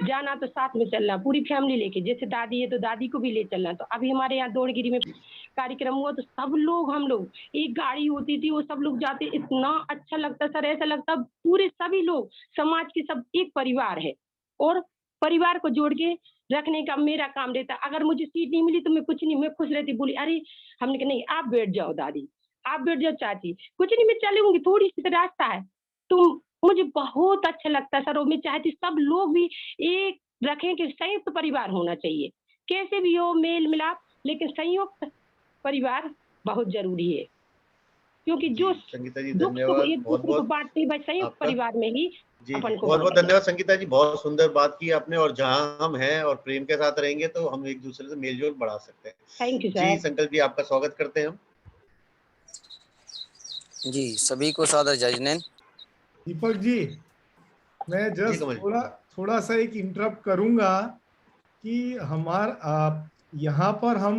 जाना तो साथ में चलना, पूरी फैमिली लेके, जैसे दादी है तो दादी को भी ले चलना। तो अभी हमारे यहाँ दौड़गिरी में कार्यक्रम हुआ, तो सब लोग हम लोग एक गाड़ी होती थी, वो सब लोग जाते, इतना अच्छा लगता सर, ऐसा लगता पूरे सभी लोग समाज के सब एक परिवार है। और परिवार को जोड़ के रखने का मेरा काम रहता। अगर मुझे सीट नहीं मिली तो मैं कुछ नहीं, मैं खुश रहती, बोली अरे हमने कहा नहीं आप बैठ जाओ दादी, आप बैठ जाओ चाची, कुछ नहीं मैं चलूंगी, थोड़ी सी रास्ता है। तो मुझे बहुत अच्छा लगता है सर, और मैं चाहती सब लोग भी एक रखें कि संयुक्त परिवार होना चाहिए, कैसे भी हो मेल मिलाप, लेकिन संयुक्त परिवार बहुत जरूरी है। क्योंकि जो संगीता जी दुख सुख धन्यवाद, एक दूसरे को बांटते हैं, संयुक्त परिवार में ही अपन को बहुत बहुत धन्यवाद संगीता जी, बहुत सुंदर बात की आपने। और जहां हम हैं और प्रेम के साथ रहेंगे तो हम एक दूसरे से मेलजोल बढ़ा सकते हैं। Thank you ji sir. Sankalp ji आपका स्वागत करते हैं हम। जी सभी को सादर जय जिनेंद्र। दीपक जी, मैं जस्ट थोड़ा सा एक इंटरप्ट करूंगा कि यहाँ पर हम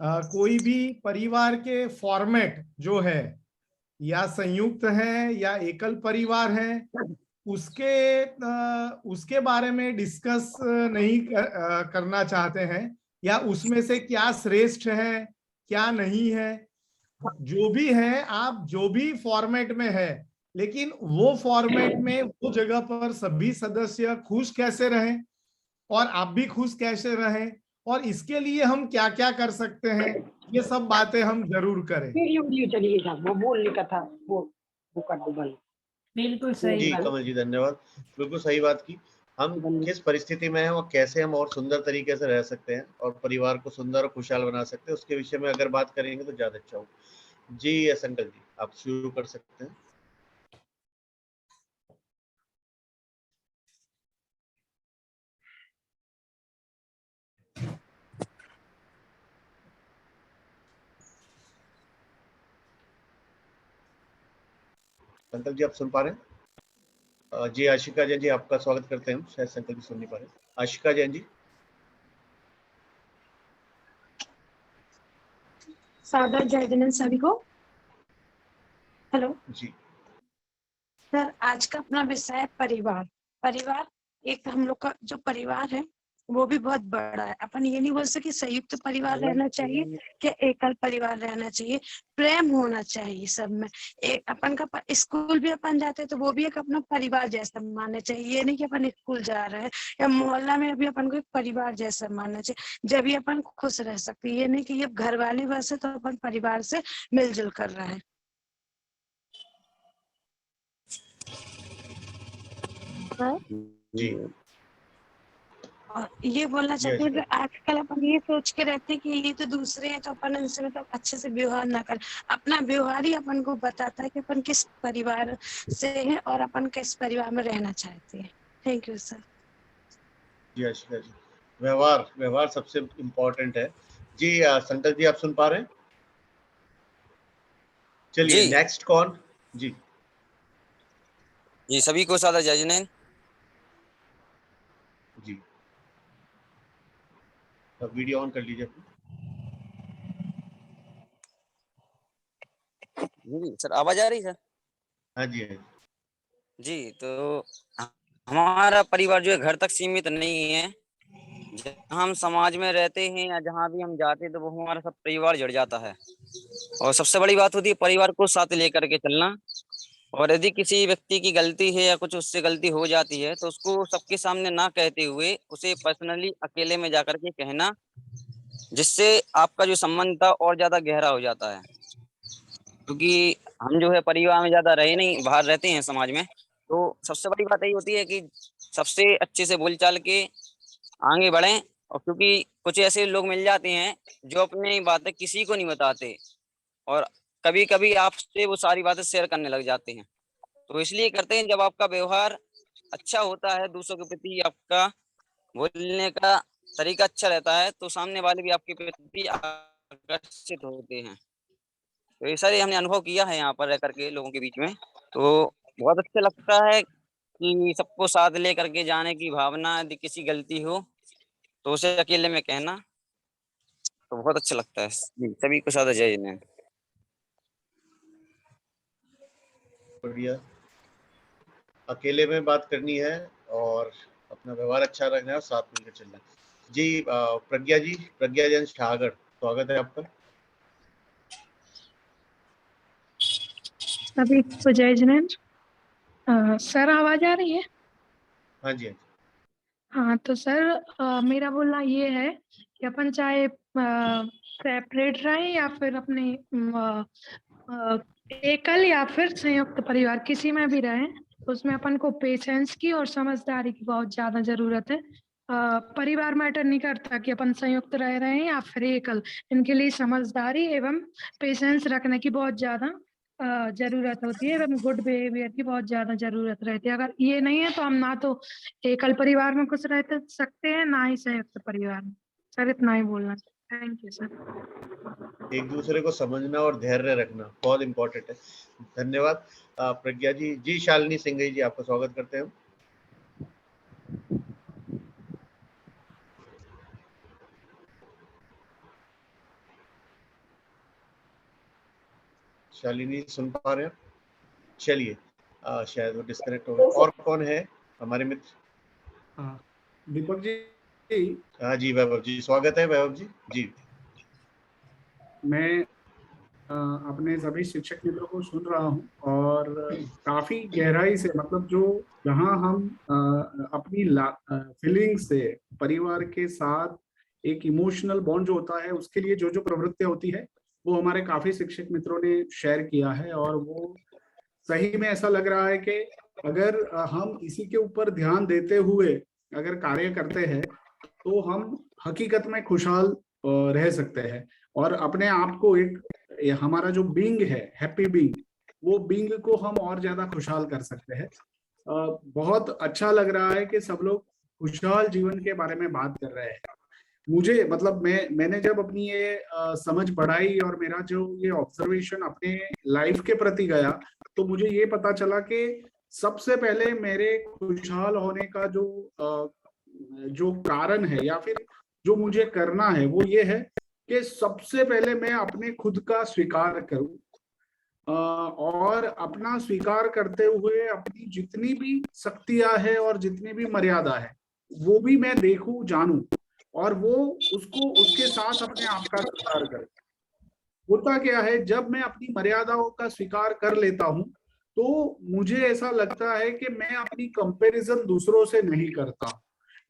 कोई भी परिवार के फॉर्मेट जो है, या संयुक्त है या एकल परिवार है, उसके बारे में डिस्कस नहीं करना चाहते हैं, या उसमें से क्या श्रेष्ठ है क्या नहीं है, जो भी है, आप जो भी फॉर्मेट में है, लेकिन वो फॉर्मेट में वो जगह पर सभी सदस्य खुश कैसे रहें और आप भी खुश कैसे रहें, और इसके लिए हम क्या क्या कर सकते हैं, ये सब बातें हम जरूर करें। चलिए वो बोलने का था, वो कर दो भाई। बिल्कुल सही जी बात। कमल जी धन्यवाद, बिल्कुल सही बात की। हम किस परिस्थिति में हैं और कैसे हम और सुंदर तरीके से रह सकते हैं और परिवार को सुंदर और खुशहाल बना सकते हैं, उसके विषय में अगर बात करेंगे तो ज्यादा अच्छा होगा। जी संकल जी आप शुरू कर सकते हैं। संकल जी आप सुन पा रहे हैं? जी आशिका जैन जी आपका स्वागत करते हैं। शायद संकल जी सुन नहीं पा रहे। आशिका जैन जी। सादर जय जिनेंद्र सभी को। हेलो जी सर, आज का अपना विषय है परिवार। परिवार एक हम लोग का जो परिवार है वो भी बहुत बड़ा है। अपन ये नहीं बोल सकते संयुक्त परिवार रहना चाहिए कि एकल परिवार रहना चाहिए, प्रेम होना चाहिए सब में। एक अपन का स्कूल भी अपन जाते हैं तो वो भी एक अपना परिवार जैसा मानना चाहिए। ये नहीं कि अपन स्कूल जा रहे हैं या मोहल्ला में भी अपन को एक परिवार जैसा मानना चाहिए, जब भी अपन खुश रह सकते हैं। ये नहीं कि ये घर वाले बस है तो अपन परिवार से मिलजुल कर रहे हैं। जी और ये बोलना चाहते हैं कि आजकल अपन ये सोच के रहते हैं कि ये तो दूसरे हैं तो अपन इनसे मतलब अच्छे से व्यवहार ना करें। अपना व्यवहार ही अपन को बताता है कि अपन किस परिवार से हैं और अपन किस परिवार में रहना चाहते हैं। Thank you sir. जी आशिका जी, व्यवहार सबसे इम्पोर्टेंट है। जी संकल जी आप सुन पा रहे हैं? चलिए नेक्स्ट कौन? जी जी सभी को सादर जय जिनेंद्र। जी अब वीडियो ऑन कर लीजिए अपनी। जी सर आवाज आ रही सर? हाँ जी हाँ जी तो हमारा परिवार जो है घर तक सीमित नहीं है। जहाँ हम समाज में रहते हैं या जहाँ भी हम जाते हैं तो वो हमारा सब परिवार जुड़ जाता है। और सबसे बड़ी बात होती है परिवार को साथ लेकर के चलना। और यदि किसी व्यक्ति की गलती है या कुछ उससे गलती हो जाती है तो उसको सबके सामने ना कहते हुए उसे पर्सनली अकेले में जाकर के कहना, जिससे आपका जो संबंध था और ज्यादा गहरा हो जाता है। क्योंकि हम जो है परिवार में ज्यादा रहे नहीं, बाहर रहते हैं समाज में, तो सबसे बड़ी बात यही होती है कि सबसे अच्छे से बोलचाल के आगे बढ़ें। और क्योंकि कुछ ऐसे लोग मिल जाते हैं जो अपनी बातें किसी को नहीं बताते और कभी कभी आपसे वो सारी बातें शेयर करने लग जाते हैं। तो इसलिए करते हैं जब आपका व्यवहार अच्छा होता है, दूसरों के प्रति आपका बोलने का तरीका अच्छा रहता है, तो सामने वाले भी आपके प्रति आकर्षित होते हैं। तो ये सारे हमने अनुभव किया है यहाँ पर रह करके लोगों के बीच में। तो बहुत अच्छा लगता है कि सबको साथ ले करके जाने की भावना। यदि किसी गलती हो तो उसे अकेले में कहना तो बहुत अच्छा लगता है। जी सभी को सादर जय जिनेंद्र। बढ़िया। अकेले में बात करनी है और अपना व्यवहार अच्छा रखना है और साथ मिलकर चलना है। जी प्रज्ञा जैन ठागर स्वागत है आपका। सभी को जय जिनेंद्र। सर आवाज आ रही है? हाँ जी हाँ तो सर मेरा बोलना ये है कि अपन चाहे सेपरेट रहें या फिर अपने एकल या फिर संयुक्त परिवार किसी में भी रहें, उसमें अपन को पेशेंस की और समझदारी की बहुत ज्यादा जरूरत है। परिवार मैटर नहीं करता कि अपन संयुक्त रह रहे हैं या फिर एकल, इनके लिए समझदारी एवं पेशेंस रखने की बहुत ज्यादा जरूरत होती है एवं गुड बिहेवियर की बहुत ज्यादा जरूरत रहती है। अगर ये नहीं है तो हम ना तो एकल परिवार में खुश रह सकते हैं ना ही संयुक्त परिवार में। सर इतना ही बोलना। Thank you sir. एक दूसरे को समझना और धैर्य रखना बहुत इम्पोर्टेंट है। धन्यवाद प्रज्ञा जी। जी शालिनी सिंह जी आपका स्वागत करते हैं। शालिनी सुन पा रहे हैं? चलिए शायद वो डिस्कनेक्ट हो गए। और कौन है हमारे मित्र? दीपक जी। हाँ जी वैभव जी, स्वागत है वैभव जी। जी मैं अपने सभी शिक्षक मित्रों को सुन रहा हूँ और काफी गहराई से, मतलब जो जहाँ हम अपनी फीलिंग से परिवार के साथ एक इमोशनल बॉन्ड जो होता है उसके लिए जो जो प्रवृत्तियां होती है वो हमारे काफी शिक्षक मित्रों ने शेयर किया है। और वो सही में ऐसा लग रहा है कि अगर हम इसी के ऊपर ध्यान देते हुए अगर कार्य करते हैं तो हम हकीकत में खुशहाल रह सकते हैं और अपने आप को एक हमारा जो बीइंग है, हैप्पी बीइंग, वो बीइंग को हम और ज्यादा खुशहाल कर सकते हैं। बहुत अच्छा लग रहा है कि सब लोग खुशहाल जीवन के बारे में बात कर रहे हैं। मुझे मतलब मैंने जब अपनी ये समझ बढ़ाई और मेरा जो ये ऑब्जर्वेशन अपने लाइफ के प्रति गया तो मुझे ये पता चला कि सबसे पहले मेरे खुशहाल होने का जो कारण है या फिर जो मुझे करना है वो ये है कि सबसे पहले मैं अपने खुद का स्वीकार करूं और अपना स्वीकार करते हुए अपनी जितनी भी शक्तियां है और जितनी भी मर्यादा है वो भी मैं देखूं, जानूं और वो उसको उसके साथ अपने आप का स्वीकार करूं। होता क्या है, जब मैं अपनी मर्यादाओं का स्वीकार कर लेता हूं तो मुझे ऐसा लगता है कि मैं अपनी कंपैरिजन दूसरों से नहीं करता,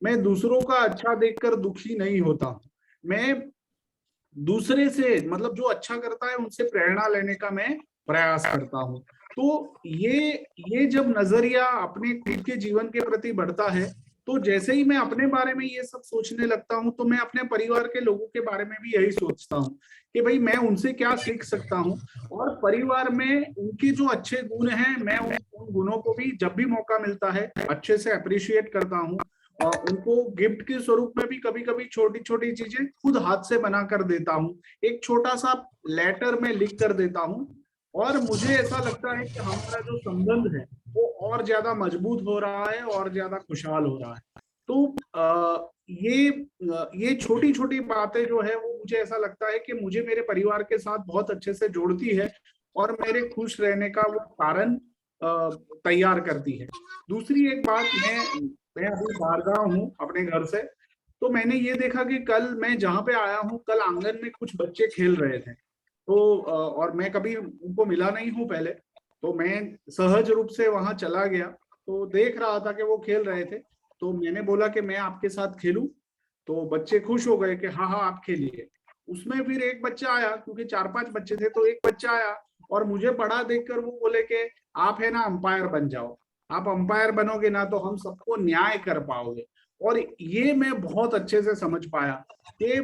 मैं दूसरों का अच्छा देखकर दुखी नहीं होता, मैं दूसरे से मतलब जो अच्छा करता है उनसे प्रेरणा लेने का मैं प्रयास करता हूँ। तो ये जब नजरिया अपने खुद के जीवन के प्रति बढ़ता है तो जैसे ही मैं अपने बारे में ये सब सोचने लगता हूँ तो मैं अपने परिवार के लोगों के बारे में भी यही सोचता हूँ कि भाई मैं उनसे क्या सीख सकता हूँ और परिवार में उनके जो अच्छे गुण हैं मैं उन गुणों को भी जब भी मौका मिलता है अच्छे से अप्रिशिएट करता हूँ और उनको गिफ्ट के स्वरूप में भी कभी कभी छोटी छोटी चीजें खुद हाथ से बना कर देता हूँ, एक छोटा सा लेटर में लिख कर देता हूँ और मुझे ऐसा लगता है कि हमारा जो संबंध है वो और ज्यादा मजबूत हो रहा है और ज्यादा खुशहाल हो रहा है। तो ये छोटी छोटी बातें जो है वो मुझे ऐसा लगता है कि मुझे मेरे परिवार के साथ बहुत अच्छे से जोड़ती है और मेरे खुश रहने का वो कारण तैयार करती है। दूसरी एक बात, मैं अभी बाहरगांव हूँ अपने घर से, तो मैंने ये देखा कि कल मैं जहाँ पे आया हूँ कल आंगन में कुछ बच्चे खेल रहे थे तो और मैं कभी उनको मिला नहीं हूँ पहले, तो मैं सहज रूप से वहां चला गया तो देख रहा था कि वो खेल रहे थे तो मैंने बोला कि मैं आपके साथ खेलूं, तो बच्चे खुश हो गए कि हाँ हाँ आप खेलिए। उसमें फिर एक बच्चा आया, क्योंकि 4-5 बच्चे थे तो एक बच्चा आया और मुझे बड़ा देखकर वो बोले कि आप है ना अंपायर बन जाओ, आप अंपायर बनोगे ना तो हम सबको न्याय कर पाओगे। और ये मैं बहुत अच्छे से समझ पाया कि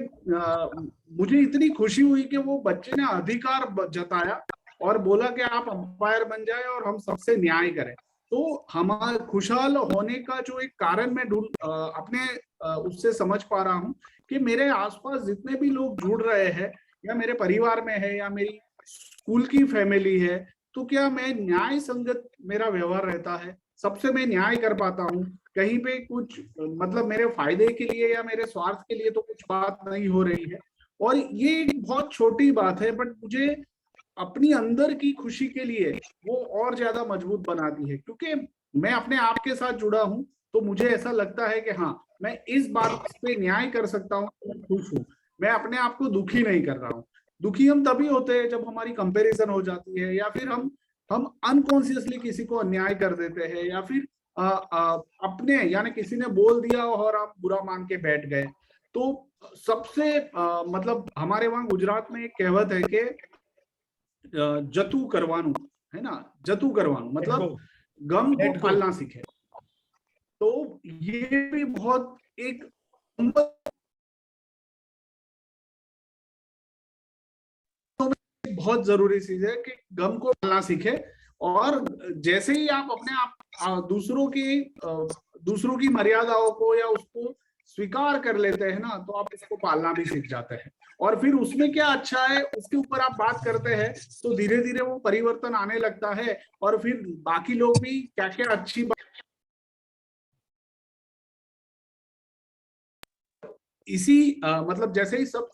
मुझे इतनी खुशी हुई कि वो बच्चे ने अधिकार जताया और बोला कि आप अंपायर बन जाए और हम सबसे न्याय करें। तो हमारे खुशहाल होने का जो एक कारण मैं अपने उससे समझ पा रहा हूँ कि मेरे आसपास जितने भी लोग जुड़ रहे हैं या मेरे परिवार में है या मेरी स्कूल की फैमिली है, तो क्या मैं न्याय संगत मेरा व्यवहार रहता है, सबसे मैं न्याय कर पाता हूँ, कहीं पे कुछ मतलब मेरे फायदे के लिए या मेरे स्वार्थ के लिए तो कुछ बात नहीं हो रही है। और ये एक बहुत छोटी बात है बट मुझे अपनी अंदर की खुशी के लिए वो और ज्यादा मजबूत बनाती है, क्योंकि मैं अपने आप के साथ जुड़ा हूं तो मुझे ऐसा लगता है कि हाँ मैं इस बात पे न्याय कर सकता हूँ, मैं खुश हूँ, मैं अपने आप को दुखी नहीं कर रहा हूँ। दुखी हम तभी होते हैं जब हमारी कंपैरिजन हो जाती है या फिर हम अनकॉन्शियसली किसी को अन्याय कर देते हैं या फिर अपने यानी किसी ने बोल दिया और आप बुरा मान के बैठ गए। तो सबसे मतलब हमारे वहां गुजरात में एक कहावत है कि जतू करवानू, है ना, जतू करवानू मतलब गम को पालना सीखे। तो ये भी बहुत एक बहुत जरूरी चीज है कि गम को पालना सीखे। और जैसे ही आप अपने आप दूसरों की मर्यादाओं को या उसको स्वीकार कर लेते हैं ना तो आप इसको पालना भी सीख जाते हैं और फिर उसमें क्या अच्छा है उसके ऊपर आप बात करते हैं तो धीरे धीरे वो परिवर्तन आने लगता है और फिर बाकी लोग भी क्या क्या अच्छी बात इसी मतलब जैसे ही सब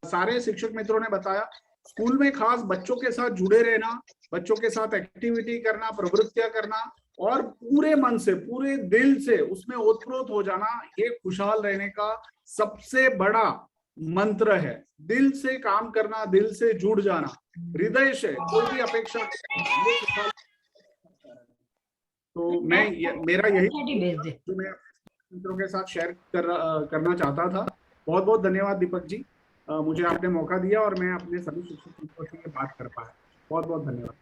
सारे शिक्षक मित्रों ने बताया स्कूल में खास बच्चों के साथ जुड़े रहना, बच्चों के साथ एक्टिविटी करना, प्रवृत्तियां करना और पूरे मन से, पूरे दिल से उसमें ओतप्रोत हो जाना, ये खुशहाल रहने का सबसे बड़ा मंत्र है। दिल से काम करना, दिल से जुड़ जाना, हृदय से कोई भी अपेक्षा, तो मेरा यही जो मैं मित्रों के साथ शेयर करना चाहता था। बहुत बहुत धन्यवाद दीपक जी, मुझे आपने मौका दिया और मैं अपने सभी शिक्षक मित्रों से बात कर पाया। बहुत बहुत धन्यवाद।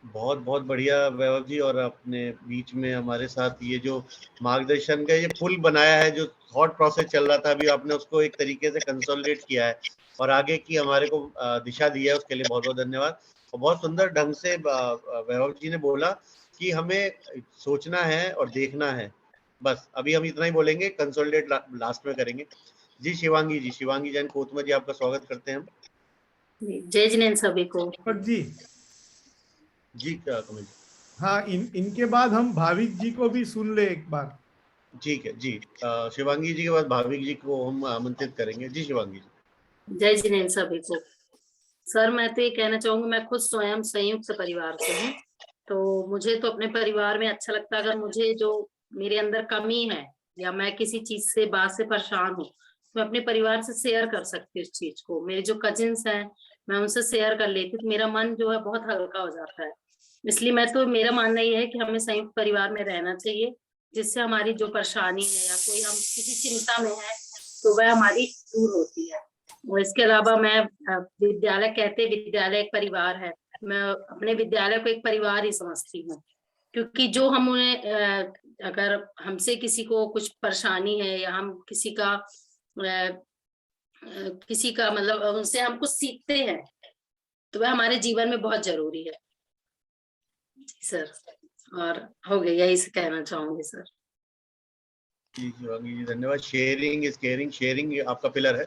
बहुत बहुत बढ़िया वैभव जी, और अपने बीच में हमारे साथ ये जो मार्गदर्शन का ये पुल बनाया है, जो थॉट प्रोसेस चल रहा था, अभी आपने उसको एक तरीके से कंसोलिडेट किया है और आगे की हमारे को दिशा दी है, उसके लिए बहुत बहुत धन्यवाद। और बहुत सुंदर ढंग से वैभव जी ने बोला कि हमें सोचना है और देखना है। बस अभी हम इतना ही बोलेंगे, कंसोलिडेट लास्ट में करेंगे। जी शिवांगी जी, शिवांगी जैन कोतमा जी, आपका स्वागत करते हैं हम। जय जिनेंद्र सभी को। जी क्या कमेंट? हाँ, इनके बाद हम भाविक जी को भी सुन ले एक बार। ठीक है जी, शिवांगी जी के बाद भाविक जी को हम आमंत्रित करेंगे। जी शिवांगी जी। जय जिनेंद्र सभी को। सर मैं तो ये कहना चाहूंगी, मैं खुद स्वयं संयुक्त परिवार से हूँ, तो मुझे तो अपने परिवार में अच्छा लगता है। अगर मुझे जो मेरे अंदर कमी है या मैं किसी चीज से बात से परेशान हूँ, मैं अपने परिवार से शेयर कर सकती हूँ इस चीज को। मेरे जो कजिन्स हैं, मैं उनसे शेयर कर लेती हूँ, तो मेरा मन जो है बहुत हल्का हो जाता है। इसलिए मेरा मानना ये है कि हमें संयुक्त परिवार में रहना चाहिए, जिससे हमारी जो परेशानी है या कोई हम किसी चिंता में है तो वह हमारी दूर होती है। और इसके अलावा मैं विद्यालय एक परिवार है, मैं अपने विद्यालय को एक परिवार ही समझती हूँ, क्योंकि जो हम उन्हें अगर हमसे किसी को कुछ परेशानी है या हम किसी का मतलब उनसे हम कुछ सीखते हैं, तो वह हमारे जीवन में बहुत जरूरी है। जी सर, और हो गया, यही से कहना चाहूंगी सर। जी शिवांगी जी धन्यवाद। शेयरिंग इज केयरिंग, शेयरिंग आपका पिलर है।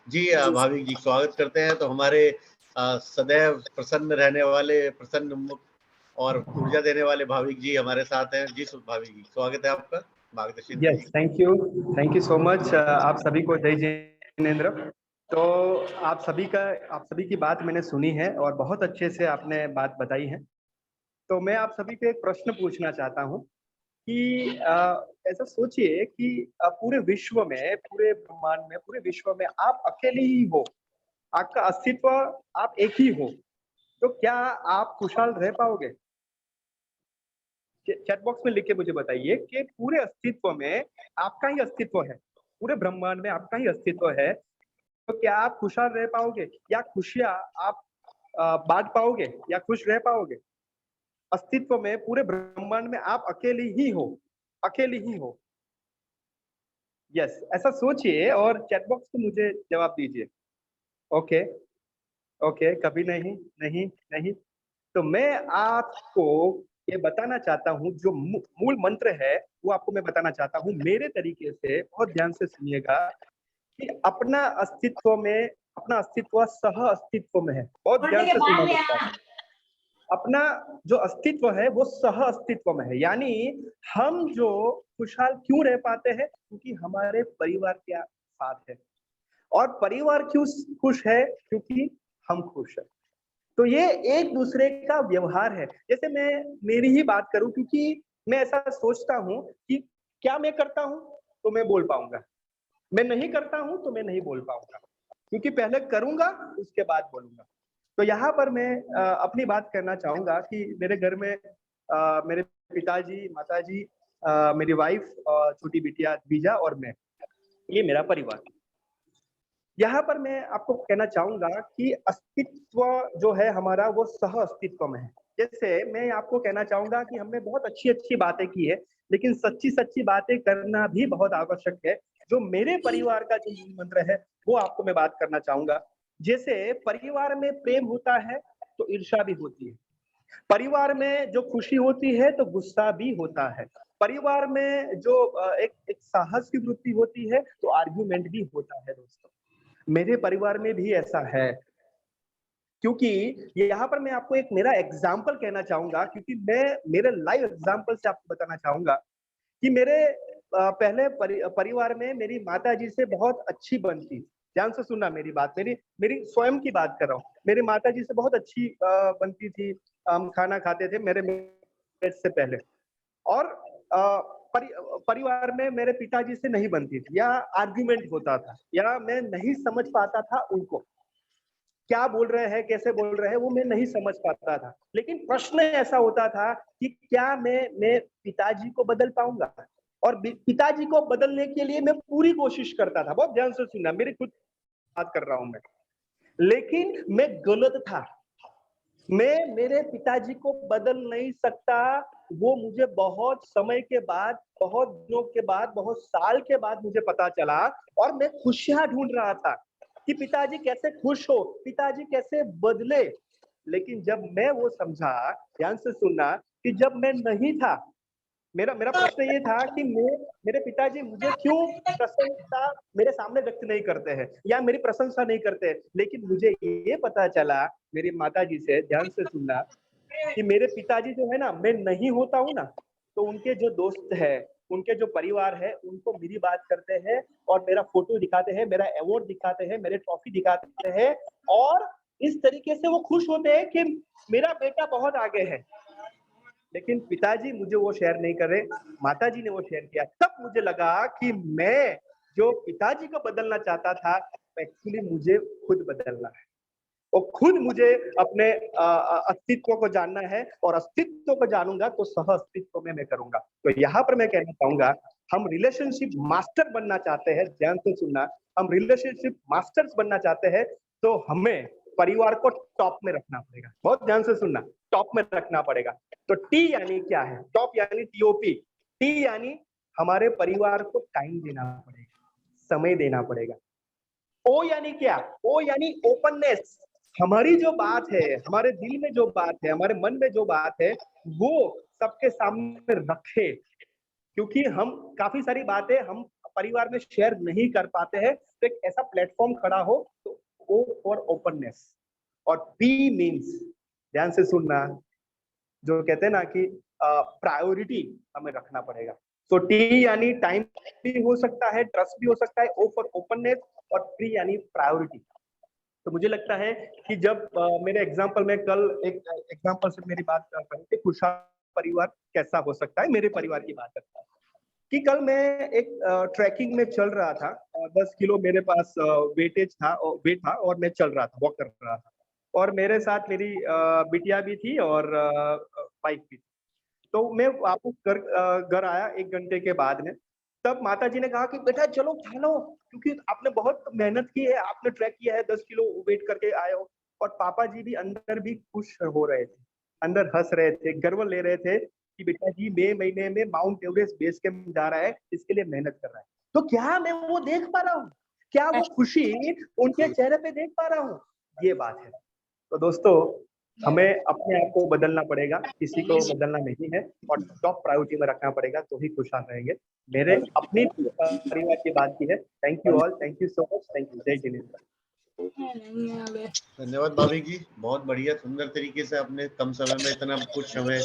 जी भाविक जी स्वागत करते हैं। तो हमारे सदैव प्रसन्न रहने वाले, प्रसन्न मुख और ऊर्जा देने वाले भाविक जी हमारे साथ हैं। जी भाविक जी स्वागत है आपका, मार्गदर्शन। Yes, thank you so much. आप सभी को जय जिनेंद्र। तो आप सभी की बात मैंने सुनी है और बहुत अच्छे से आपने बात बताई है। तो मैं आप सभी को एक प्रश्न पूछना चाहता हूँ कि ऐसा सोचिए कि पूरे विश्व में, पूरे ब्रह्मांड में, पूरे विश्व में आप अकेले ही हो, आपका अस्तित्व आप एक ही हो, तो क्या आप खुशहाल रह पाओगे? चैट बॉक्स में लिख के मुझे बताइए कि पूरे अस्तित्व में आपका ही अस्तित्व है, पूरे ब्रह्मांड में आपका ही अस्तित्व है, तो क्या आप खुशहाल रह पाओगे या खुशियां आप बांट पाओगे या खुश रह पाओगे? अस्तित्व में पूरे ब्रह्मांड में आप अकेले ही हो। यस, ऐसा सोचिए और चैट बॉक्स को मुझे जवाब दीजिए। ओके, कभी नहीं। तो मैं आपको ये बताना चाहता हूँ, जो मूल मंत्र है वो आपको मैं बताना चाहता हूँ मेरे तरीके से। बहुत ध्यान से सुनिएगा कि अपना अस्तित्व सह अस्तित्व में है। बहुत ध्यान से सुनिएगा। अपना जो अस्तित्व है वो सह अस्तित्व में है, यानी हम जो खुशहाल क्यों रह पाते हैं, क्योंकि हमारे परिवार के साथ है। और परिवार क्यों खुश है? क्योंकि हम खुश है। तो ये एक दूसरे का व्यवहार है। जैसे मैं मेरी ही बात करूं, क्योंकि मैं ऐसा सोचता हूं कि क्या मैं करता हूं तो मैं बोल पाऊंगा, मैं नहीं करता हूं तो मैं नहीं बोल पाऊंगा, क्योंकि पहले करूंगा उसके बाद बोलूंगा। तो यहाँ पर मैं अपनी बात करना चाहूंगा कि मेरे घर में मेरे पिताजी, माताजी, मेरी वाइफ, छोटी बिटिया द्विजा और मैं, ये मेरा परिवार। यहाँ पर मैं आपको कहना चाहूंगा कि अस्तित्व जो है हमारा वो सह अस्तित्व में है। जैसे मैं आपको कहना चाहूंगा कि हमने बहुत अच्छी बातें की है, लेकिन सच्ची बातें करना भी बहुत आवश्यक है। जो मेरे परिवार का जो मूल मंत्र है वो आपको मैं बात करना चाहूंगा। जैसे परिवार में प्रेम होता है तो ईर्ष्या भी होती है, परिवार में जो खुशी होती है तो गुस्सा भी होता है, परिवार में जो एक साहस की वृत्ति होती है तो आर्ग्यूमेंट भी होता है। दोस्तों, मेरे परिवार में भी ऐसा है, क्योंकि यहाँ पर मैं आपको एक मेरा एग्जाम्पल कहना चाहूंगा, क्योंकि मैं मेरे लाइव एग्जाम्पल से आपको बताना चाहूंगा कि मेरे पहले परिवार में मेरी माता जी से बहुत अच्छी बनती, ध्यान से सुनना मेरी बात, मेरी स्वयं की बात कर रहा हूँ। मेरी माता जी से बहुत अच्छी बनती थी, हम खाना खाते थे मेरे मैरिज से पहले, और परिवार में मेरे पिताजी से नहीं बनती थी, या आर्ग्यूमेंट होता था, या मैं नहीं समझ पाता था उनको क्या बोल रहे हैं, कैसे बोल रहे हैं, वो मैं नहीं समझ पाता था। लेकिन प्रश्न ऐसा होता था कि क्या मैं पिताजी को बदल पाऊंगा, और पिताजी को बदलने के लिए मैं पूरी कोशिश करता था। बहुत ध्यान से सुनना, मेरी खुद बात कर रहा हूं मैं, लेकिन मैं गलत था। मैं मेरे पिताजी को बदल नहीं सकता। वो मुझे बहुत समय के बाद, बहुत दिनों के बाद, बहुत साल के बाद मुझे पता चला, और मैं खुशियां ढूंढ रहा था कि पिताजी कैसे खुश हो, पिताजी कैसे बदले। लेकिन जब मैं वो समझा, ध्यान से सुनना, कि जब मैं नहीं था, मेरा प्रश्न ये था कि मेरे पिताजी मुझे क्यों प्रशंसा मेरे सामने व्यक्त नहीं करते हैं, या मेरी प्रशंसा नहीं करते हैं। लेकिन मुझे ये पता चला मेरी माता जी से, ध्यान से सुनना, कि मेरे पिताजी जो है ना, मैं नहीं होता हूँ ना, तो उनके जो दोस्त है, उनके जो परिवार है, उनको मेरी बात करते हैं, और मेरा फोटो दिखाते हैं, मेरा अवार्ड दिखाते हैं, मेरे ट्रॉफी दिखाते हैं, और इस तरीके से वो खुश होते हैं कि मेरा बेटा बहुत आगे है। लेकिन पिताजी मुझे वो शेयर नहीं कर रहे, माताजी ने वो शेयर किया। तब मुझे लगा कि मैं जो पिताजी को बदलना चाहता था, एक्चुअली मुझे खुद बदलना है, और खुद मुझे अपने अस्तित्व को जानना है, और अस्तित्व को जानूंगा तो सह अस्तित्व में मैं करूंगा। तो यहाँ पर मैं कहना चाहूंगा, हम रिलेशनशिप मास्टर बनना चाहते हैं, ध्यान से सुनना, हम रिलेशनशिप मास्टर्स बनना चाहते हैं, तो हमें परिवार को टॉप में रखना पड़ेगा। बहुत ध्यान से सुनना, टॉप में रखना पड़ेगा। तो टी यानी क्या है? टॉप यानी TOP। टी यानी हमारे परिवार को टाइम देना पड़ेगा, समय देना पड़ेगा। ओ यानी क्या? ओ यानी ओपननेस। हमारी जो बात है, हमारे दिल में जो बात है, हमारे मन में जो बात है, वो सबके सामने रखे, क्योंकि हम काफी सारी बातें हम परिवार में शेयर नहीं कर पाते हैं। तो एक ऐसा प्लेटफॉर्म खड़ा हो, तो O फॉर ओपननेस, और P मीन्स, ध्यान से सुनना, जो कहते हैं ना कि प्रायोरिटी हमें रखना पड़ेगा। तो T यानी टाइम भी हो सकता है, ट्रस्ट भी हो सकता है, O फॉर ओपननेस, और P यानी प्रायोरिटी। तो मुझे लगता है कि जब मेरे एग्जाम्पल में, कल एक एग्जाम्पल से मेरी बात करें कि खुशहाल परिवार कैसा हो सकता है, मेरे परिवार की बात करता है कि कल मैं एक ट्रैकिंग में चल रहा था, 10 किलो मेरे पास वेट था, और मैं चल रहा था, वॉक कर रहा था, और मेरे साथ मेरी बिटिया भी थी, और वाइफ भी थी। तो मैं वापस घर आया 1 घंटे के बाद में। तब माताजी ने कहा कि बेटा चलो खा लो, क्योंकि आपने बहुत मेहनत की है, आपने ट्रैक किया है, 10 किलो वेट करके आए हो। और पापा जी भी अंदर भी खुश हो रहे थे, अंदर हंस रहे थे, गर्व ले रहे थे कि बेटा जी मई महीने में माउंट एवरेस्ट बेस कैंप जा रहा है, इसके लिए मेहनत कर रहा है। तो क्या मैं वो देख पा रहा हूँ? क्या वो खुशी उनके चेहरे पे देख पा रहा हूँ? ये बात है। तो दोस्तों, हमें अपने आप को बदलना पड़ेगा, किसी को बदलना नहीं है, और टॉप प्रायोरिटी में रखना पड़ेगा, तो ही खुशहाल रहेंगे। मेरे अपनी परिवार की बात की है। Thank you all, thank you so much, thank you. जय जिनेंद्र। धन्यवाद भाभी जी, बहुत बढ़िया, सुंदर तरीके से आपने कम समय में इतना कुछ हमें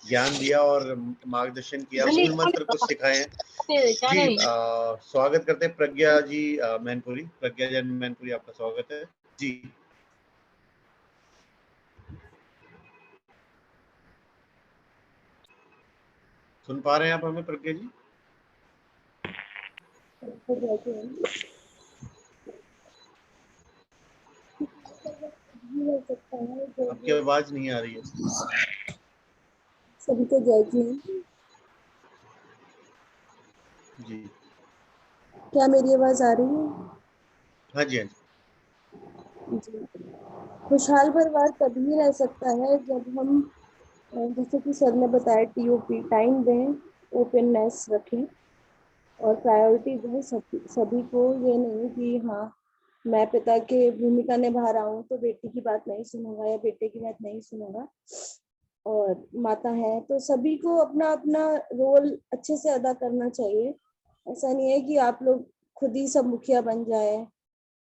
ज्ञान दिया और मार्गदर्शन किया, मूल मंत्र कुछ सिखाए हैं जी। स्वागत करते हैं प्रज्ञा जी मैनपुरी। प्रज्ञा जैन मैनपुरी, आपका स्वागत है जी। सुन पा रहे हैं आप हमें प्रज्ञा जी? आपकी आवाज नहीं आ रही है। सभी को जय जी। क्या मेरी आवाज आ रही है? हाँ जी, हाँ जी। खुशहाल परिवार तभी रह सकता है जब हम, जैसे कि सर ने बताया, TOP टाइम दें, ओपननेस रखें, और प्रायोरिटी दें सभी को। ये नहीं कि हाँ मैं पिता के भूमिका निभा रहा हूँ तो बेटी की बात नहीं सुनूंगा, या बेटे की बात नहीं सुनूंगा, और माता है तो सभी को अपना अपना रोल अच्छे से अदा करना चाहिए। ऐसा नहीं है कि आप लोग खुद ही सब मुखिया बन जाए,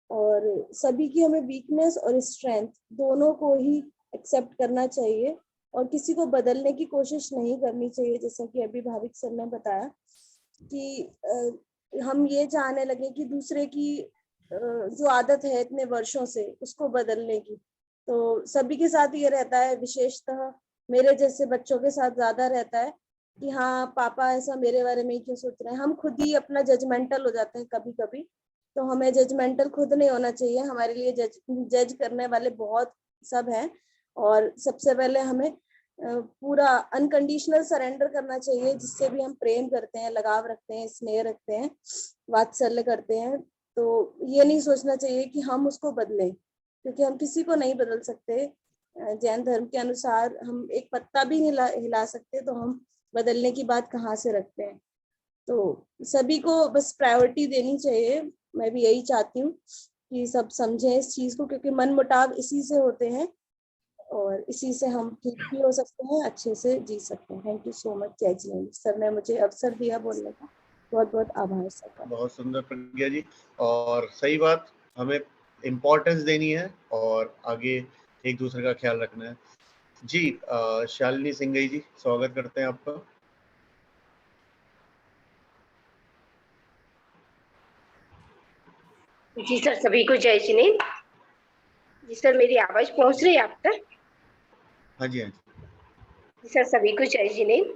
और सभी की हमें वीकनेस और स्ट्रेंथ दोनों को ही एक्सेप्ट करना चाहिए, और किसी को बदलने की कोशिश नहीं करनी चाहिए। जैसा कि अभी भाविक सर ने बताया कि हम ये चाहने लगे कि दूसरे की जो आदत है इतने वर्षों से उसको बदलने की। तो सभी के साथ ये रहता है, विशेषतः मेरे जैसे बच्चों के साथ ज्यादा रहता है कि हाँ पापा ऐसा मेरे बारे में ही क्यों सोच रहे हैं। हम खुद ही अपना जजमेंटल हो जाते हैं कभी कभी, तो हमें जजमेंटल खुद नहीं होना चाहिए। हमारे लिए जज करने वाले बहुत सब हैं, और सबसे पहले हमें पूरा अनकंडीशनल सरेंडर करना चाहिए, जिससे भी हम प्रेम करते हैं, लगाव रखते हैं, स्नेह रखते हैं, वात्सल्य करते हैं। तो ये नहीं सोचना चाहिए कि हम उसको बदलें, क्योंकि हम किसी को नहीं बदल सकते। जैन धर्म के अनुसार हम एक पत्ता भी नहीं हिला सकते, तो हम बदलने की बात कहाँ से रखते हैं। तो सभी को बस प्रायोरिटी देनी चाहिए। मैं भी यही चाहती हूँ कि सब समझें इस चीज को, क्योंकि मन मुटाव इसी से होते हैं और इसी से हम ठीक भी हो सकते हैं, अच्छे से जी सकते हैं। थैंक यू सो मच जय जिनेंद्र सर ने मुझे अवसर दिया बोलने का, बहुत बहुत आभार सर का। बहुत सुंदर प्रज्ञा जी, और सही बात, हमें इम्पोर्टेंस देनी है और आगे एक दूसरे का ख्याल रखना है। जी शालिनी सिंघई जी, स्वागत करते हैं आपका। जी सर, सभी को जय जिनेंद्र। जी सर, मेरी आवाज पहुंच रही है आप तक? हाँ जी, हाँ जी सर, सभी को जय जिनेंद्र।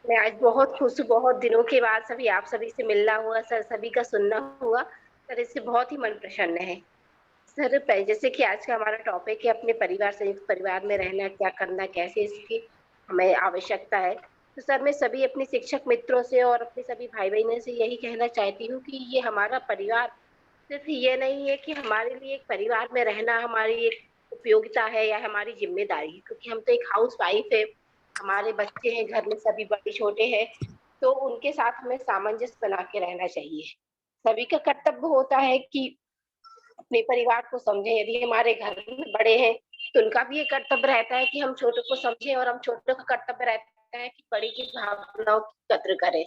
मैं आज बहुत खुश हूँ, बहुत दिनों के बाद आप सभी से मिलना हुआ सर, सभी का सुनना हुआ सर, इससे बहुत ही मन प्रसन्न है सर। जैसे कि आज का हमारा टॉपिक है अपने परिवार, संयुक्त परिवार में रहना, क्या करना, कैसे इसकी हमें आवश्यकता है। तो सर मैं सभी अपने शिक्षक मित्रों से और अपने सभी भाई बहनों से यही कहना चाहती हूँ कि ये हमारा परिवार सिर्फ ये नहीं है कि हमारे लिए एक परिवार में रहना हमारी एक उपयोगिता है या हमारी जिम्मेदारी है, क्योंकि हम तो एक हाउस वाइफ है, हमारे बच्चे हैं घर में, सभी बड़े छोटे हैं, तो उनके साथ हमें सामंजस्य बना के रहना चाहिए। सभी का कर्तव्य होता है कि अपने परिवार को समझें। यदि हमारे घर में बड़े हैं तो उनका भी ये कर्तव्य रहता है कि हम छोटों को समझें, और हम छोटों का कर्तव्य रहता है कि बड़े की भावनाओं की कद्र करें।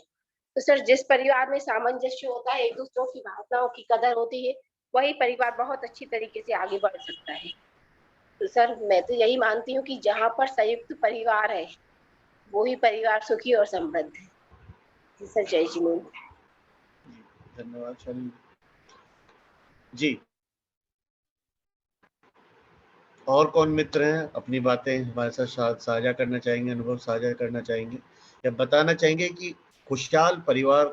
तो सर जिस परिवार में सामंजस्य होता है, एक दूसरों की भावनाओं की कदर होती है, वही परिवार बहुत अच्छी तरीके से आगे बढ़ सकता है। तो सर मैं तो यही मानती हूँ कि जहाँ पर संयुक्त परिवार है वही परिवार सुखी और समृद्ध है। जी सर, जय जिनेंद्र। धन्यवाद शालिनी जी। और कौन मित्र हैं अपनी बातें हमारे साथ साझा करना चाहेंगे, अनुभव साझा करना चाहेंगे या बताना चाहेंगे कि खुशहाल परिवार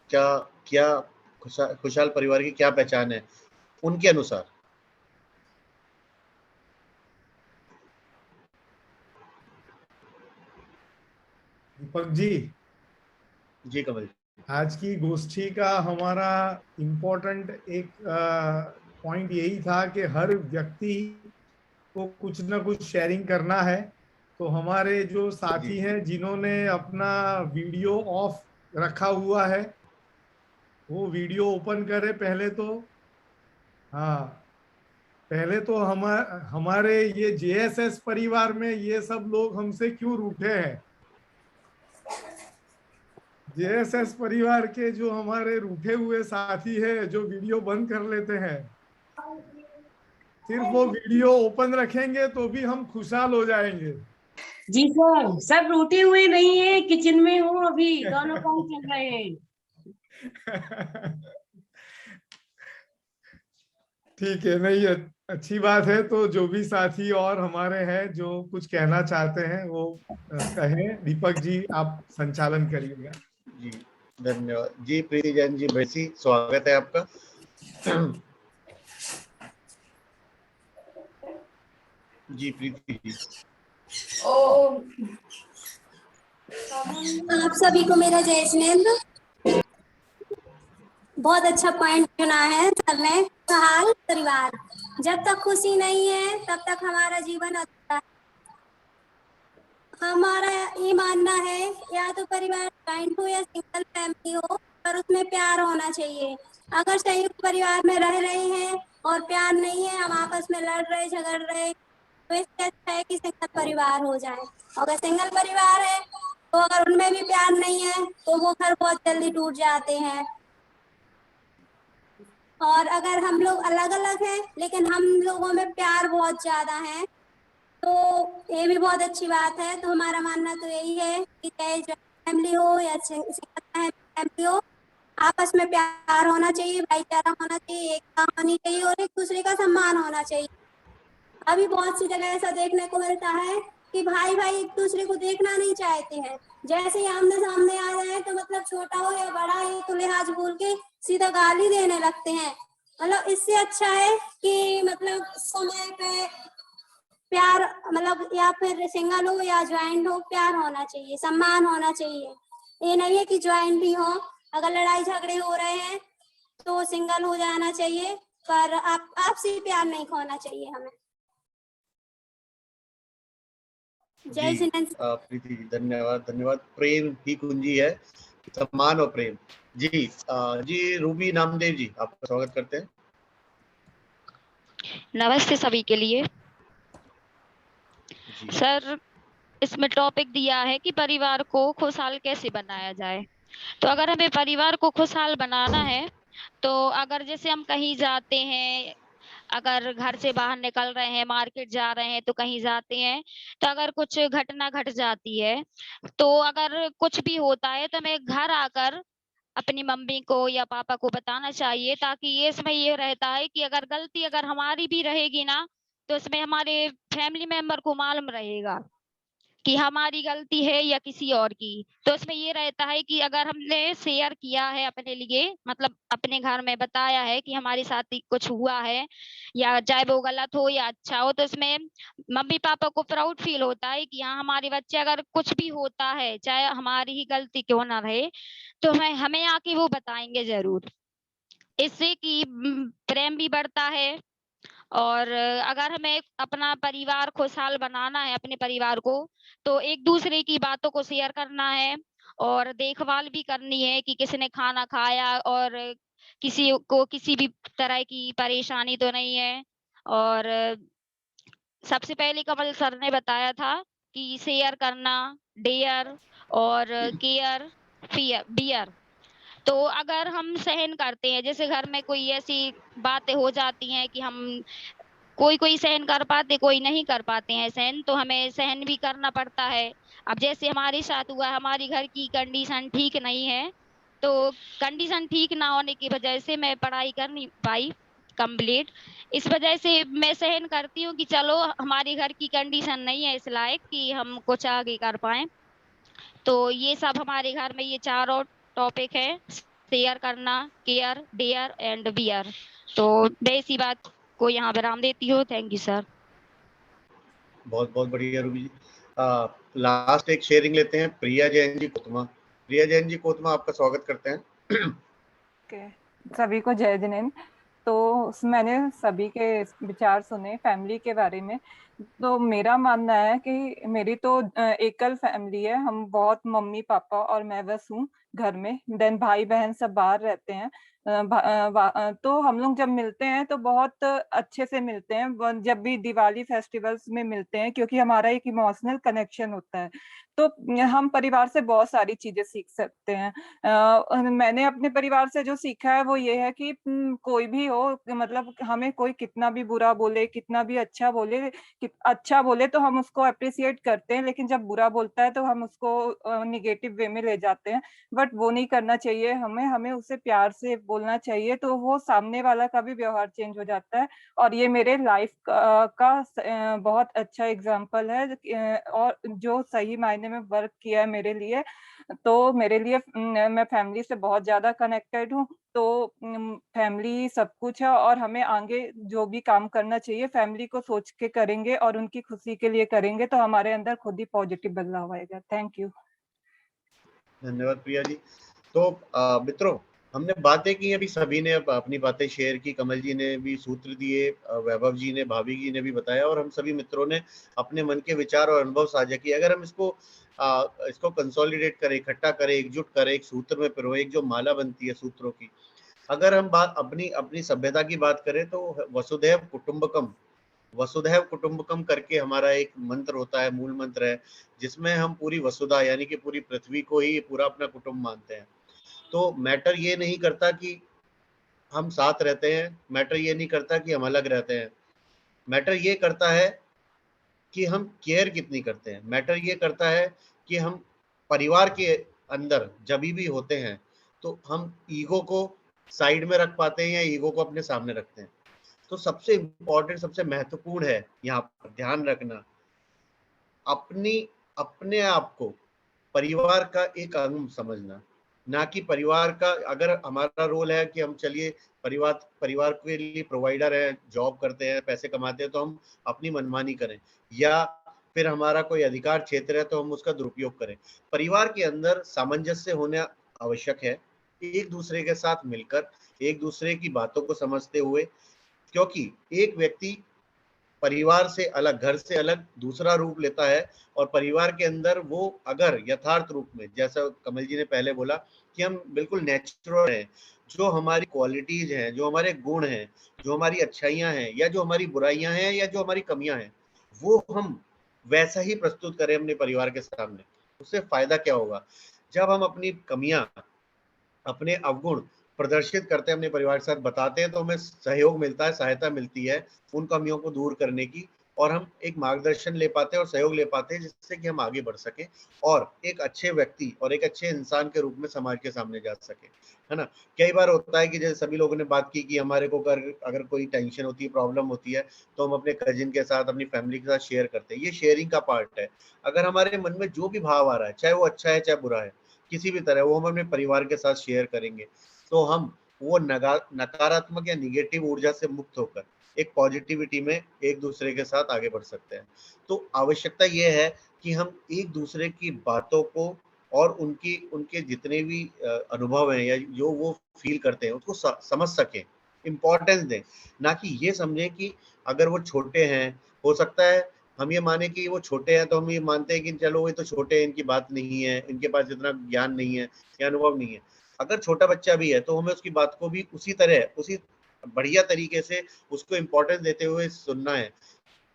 क्या खुशहाल परिवार की क्या पहचान है उनके अनुसार? दीपक जी। जी कमल। आज की गोष्ठी का हमारा इम्पोर्टेंट एक पॉइंट यही था कि हर व्यक्ति को कुछ ना कुछ शेयरिंग करना है। तो हमारे जो साथी हैं जिन्होंने अपना वीडियो ऑफ रखा हुआ है, वो वीडियो ओपन करे पहले तो। हाँ, पहले तो हमारे ये जेएसएस परिवार में ये सब लोग हमसे क्यों रूठे हैं? जेएसएस परिवार के जो हमारे रूठे हुए साथी है जो वीडियो बंद कर लेते हैं, सिर्फ वो वीडियो ओपन रखेंगे तो भी हम खुशहाल हो जाएंगे। जी सर, सब रूठे हुए नहीं है, किचन में हूँ अभी, दोनों काम चल रहे हैं। ठीक है, नहीं अच्छी बात है। तो जो भी साथी और हमारे हैं जो कुछ कहना चाहते हैं वो कहें। दीपक जी आप संचालन करिएगा। जी धन्यवाद जी। प्रीति जैन जी वैसी स्वागत है आपका। जी प्रीति जी। आप सभी को मेरा जय जिनेंद्र। बहुत अच्छा पॉइंट चुना है सर ने। खुशहाल परिवार, जब तक खुशी नहीं है तब तक हमारा जीवन अधूरा है। हमारा ये मानना है या तो परिवार जॉइंट हो या सिंगल फैमिली हो, पर उसमें प्यार होना चाहिए। अगर संयुक्त परिवार में रह रहे हैं और प्यार नहीं है, हम आपस में लड़ रहे झगड़ रहे, तो इससे अच्छा है कि सिंगल परिवार हो जाए। अगर सिंगल परिवार है तो अगर उनमें भी प्यार नहीं है तो वो घर बहुत जल्दी टूट जाते हैं। और अगर हम लोग अलग अलग हैं लेकिन हम लोगों में प्यार बहुत ज्यादा है तो ये भी बहुत अच्छी बात है। तो हमारा मानना तो यही है कि चाहे जॉइंट फैमिली हो या सिंगल फैमिली हो, आपस में प्यार होना चाहिए, भाईचारा होना चाहिए, एकता होनी चाहिए और एक दूसरे का सम्मान होना चाहिए। अभी बहुत सी जगह ऐसा देखने को मिलता है कि भाई भाई एक दूसरे को देखना नहीं चाहते हैं, जैसे ही आमने सामने आ जाए तो मतलब छोटा हो या बड़ा है तो लिहाज बोल के सीधा गाली देने लगते हैं। मतलब इससे अच्छा है कि मतलब समय पे प्यार, मतलब या फिर सिंगल हो या ज्वाइंट हो, प्यार होना चाहिए, सम्मान होना चाहिए। ये नहीं है कि ज्वाइंट भी हो, अगर लड़ाई झगड़े हो रहे हैं तो सिंगल हो जाना चाहिए, पर आपसी प्यार नहीं खोना चाहिए हमें। जय जी जिनेंद्र। प्रीति जी, धन्यवाद धन्यवाद। प्रेम ही कुंजी है, सम्मान और प्रेम। जी जी रूबी नामदेव जी, आपका स्वागत करते हैं। नमस्ते सभी के लिए। सर, इसमें टॉपिक दिया है कि परिवार को खुशहाल कैसे बनाया जाए। तो अगर हमें परिवार को खुशहाल बनाना है तो अगर जैसे हम कहीं जाते हैं, अगर घर से बाहर निकल रहे हैं, मार्केट जा रहे हैं, तो कहीं जाते हैं, तो अगर कुछ घटना घट जाती है, तो अगर कुछ भी होता है तो हमें घर आकर अपनी मम्मी को या पापा को बताना चाहिए, ताकि ये इसमें ये रहता है कि अगर गलती अगर हमारी भी रहेगी ना, तो इसमें हमारे फैमिली मेंबर को मालूम रहेगा कि हमारी गलती है या किसी और की। तो इसमें ये रहता है कि अगर हमने शेयर किया है अपने लिए, मतलब अपने घर में बताया है कि हमारे साथ कुछ हुआ है, या चाहे वो गलत हो या अच्छा हो, तो इसमें मम्मी पापा को प्राउड फील होता है कि हाँ, हमारे बच्चे अगर कुछ भी होता है, चाहे हमारी ही गलती क्यों ना रहे, तो हमें आके वो बताएंगे जरूर। इससे कि प्रेम भी बढ़ता है। और अगर हमें अपना परिवार खुशहाल बनाना है, अपने परिवार को, तो एक दूसरे की बातों को शेयर करना है और देखभाल भी करनी है कि किसने खाना खाया और किसी को किसी भी तरह की परेशानी तो नहीं है। और सबसे पहले कमल सर ने बताया था कि शेयर करना, डेयर और केयर, बियर। तो अगर हम सहन करते हैं, जैसे घर में कोई ऐसी बातें हो जाती हैं कि हम कोई सहन कर पाते, कोई नहीं कर पाते हैं सहन, तो हमें सहन भी करना पड़ता है। अब जैसे हमारे साथ हुआ, हमारी घर की कंडीशन ठीक नहीं है, तो कंडीशन ठीक ना होने की वजह से मैं पढ़ाई कर नहीं पाई कंप्लीट। इस वजह से मैं सहन करती हूँ कि चलो हमारे घर की कंडीशन नहीं है इस लायक कि हम कुछ आगे कर पाए। तो ये सब हमारे घर में ये चारों टॉपिक है, शेयर करना, केयर, डेयर एंड बियर। तो मैं इसी बात को यहाँ विराम देती हूँ। Thank you sir. बहुत बहुत बढ़िया रूबी जी। लास्ट एक शेयरिंग लेते हैं, प्रिया जैन जी कोतमा। प्रिया जैन जी कोतमा, आपका स्वागत करते हैं। सभी को जय जिनेंद्र। तो मैंने सभी के विचार सुने फैमिली के बारे में। तो मेरा मानना है कि मेरी तो एकल फैमिली है, हम बहुत मम्मी पापा और मैं बस हूँ घर में, देन भाई बहन सब बाहर रहते हैं। तो हम लोग जब मिलते हैं तो बहुत अच्छे से मिलते हैं, जब भी दिवाली फेस्टिवल्स में मिलते हैं, क्योंकि हमारा एक इमोशनल कनेक्शन होता है। तो हम परिवार से बहुत सारी चीजें सीख सकते हैं। मैंने अपने परिवार से जो सीखा है वो ये है कि कोई भी हो, मतलब हमें कोई कितना भी बुरा बोले, कितना भी अच्छा बोले तो हम उसको अप्रिशिएट करते हैं, लेकिन जब बुरा बोलता है तो हम उसको निगेटिव वे में ले जाते हैं। बट वो नहीं करना चाहिए, हमें उसे प्यार से बोलना चाहिए, तो वो सामने वाला का भी व्यवहार चेंज हो जाता है। और ये मेरे लाइफ का बहुत अच्छा एग्जाम्पल है, और जो सही मायने में वर्क किया है मेरे लिए। तो मेरे लिए मैं फैमिली से बहुत ज्यादा कनेक्टेड हूँ। तो फैमिली सब कुछ है, और हमें आगे जो भी काम करना चाहिए फैमिली को सोच के करेंगे और उनकी खुशी के लिए करेंगे, तो हमारे अंदर खुद ही पॉजिटिव बदलाव आएगा। Thank you. धन्यवाद प्रिया जी। तो मित्रों, हमने बातें की, अभी सभी ने अपनी बातें शेयर की, कमल जी ने भी सूत्र दिए, वैभव जी ने, भाभी जी ने भी बताया, और हम सभी मित्रों ने अपने मन के विचार और अनुभव साझा किए। अगर हम इसको कंसोलिडेट करें, इकट्ठा करें, एकजुट करें, एक सूत्र में पिरोएं, एक जो माला बनती है सूत्रों की, अगर हम बात अपनी सभ्यता की बात करें तो वसुधैव कुटुंबकम करके हमारा एक मंत्र होता है, मूल मंत्र है, जिसमें हम पूरी वसुधा यानी कि पूरी पृथ्वी को ही पूरा अपना कुटुंब मानते हैं। तो मैटर ये नहीं करता कि हम साथ रहते हैं, मैटर ये नहीं करता कि हम अलग रहते हैं, मैटर ये करता है कि हम केयर कितनी करते हैं, मैटर ये करता है कि हम परिवार के अंदर जब भी होते हैं तो हम ईगो को साइड में रख पाते हैं या ईगो को अपने सामने रखते हैं। तो सबसे इम्पोर्टेंट, सबसे महत्वपूर्ण है यहाँ पर ध्यान रखना, अपने आप को परिवार का एक अंग समझना, ना कि परिवार का। अगर हमारा रोल है कि हम चलिए परिवार के लिए प्रोवाइडर है, जॉब करते हैं, पैसे कमाते हैं, तो हम अपनी मनमानी करें, या फिर हमारा कोई अधिकार क्षेत्र है तो हम उसका दुरुपयोग करें। परिवार के अंदर सामंजस्य होना आवश्यक है, एक दूसरे के साथ मिलकर, एक दूसरे की बातों को समझते हुए, क्योंकि एक व्यक्ति परिवार से अलग, घर से अलग दूसरा रूप लेता है, और परिवार के अंदर वो अगर यथार्थ रूप में, जैसा कमल जी ने पहले बोला कि हम बिल्कुल नेचुरल हैं, जो हमारी क्वालिटीज हैं, जो हमारे गुण हैं, जो हमारी अच्छाइयां हैं, या जो हमारी बुराइयां हैं, या जो हमारी कमियां हैं, वो हम वैसा ही प्रस्तुत करें अपने परिवार के सामने। उससे फायदा क्या होगा? जब हम अपनी कमियां, अपने अवगुण प्रदर्शित करते हैं, अपने परिवार के साथ बताते हैं, तो हमें सहयोग मिलता है, सहायता मिलती है उन कमियों को दूर करने की, और हम एक मार्गदर्शन ले पाते हैं और सहयोग ले पाते हैं, जिससे कि हम आगे बढ़ सकें और एक अच्छे व्यक्ति और एक अच्छे इंसान के रूप में समाज के सामने जा सके, है ना। कई बार होता है कि जैसे सभी लोगों ने बात की कि हमारे को अगर कोई टेंशन होती है, प्रॉब्लम होती है, तो हम अपने कजिन के साथ, अपनी फैमिली के साथ शेयर करते हैं। ये शेयरिंग का पार्ट है। अगर हमारे मन में जो भी भाव आ रहा है, चाहे वो अच्छा है चाहे बुरा है, किसी भी तरह, वो हम अपने परिवार के साथ शेयर करेंगे, तो हम वो नकारात्मक या निगेटिव ऊर्जा से मुक्त होकर एक पॉजिटिविटी में एक दूसरे के साथ आगे बढ़ सकते हैं। तो आवश्यकता ये है कि हम एक दूसरे की बातों को और उनके जितने भी अनुभव हैं या जो वो फील करते हैं उसको समझ सकें, इम्पोर्टेंस दें, ना कि ये समझें कि अगर वो छोटे हैं, हो सकता है हम ये माने कि वो छोटे हैं, तो हम ये मानते हैं कि चलो ये तो छोटे हैं, इनकी बात नहीं है, इनके पास इतना ज्ञान नहीं है या अनुभव नहीं है। अगर छोटा बच्चा भी है तो हमें उसकी बात को भी उसी बढ़िया तरीके से उसको इम्पोर्टेंस देते हुए सुनना है।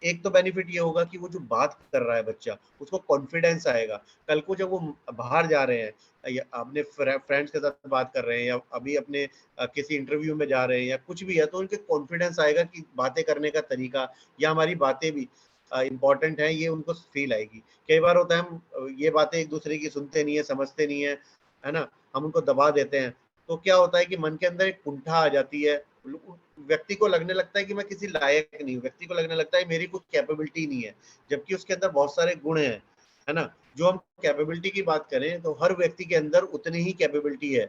एक तो बेनिफिट ये होगा कि वो जो बात कर रहा है बच्चा, उसको कॉन्फिडेंस आएगा। कल को जब वो बाहर जा रहे हैं या अपने फ्रेंड्स के साथ बात कर रहे हैं, या अभी अपने किसी इंटरव्यू में जा रहे हैं या कुछ भी है, तो उनके कॉन्फिडेंस आएगा कि बातें करने का तरीका या हमारी बातें भी इम्पोर्टेंट है, ये उनको फील आएगी। कई बार होता है हम ये बातें एक दूसरे की सुनते नहीं है, समझते नहीं है ना, हम उनको दबा देते हैं, तो क्या होता है कि मन के अंदर एक कुंठा आ जाती है, व्यक्ति को लगने लगता है कि मैं किसी लायक नहीं हूँ, व्यक्ति को लगने लगता है मेरी कुछ कैपेबिलिटी नहीं है, जबकि उसके अंदर बहुत सारे गुण हैं, है ना। जो हम कैपेबिलिटी की बात करें तो हर व्यक्ति के अंदर उतनी ही कैपेबिलिटी है,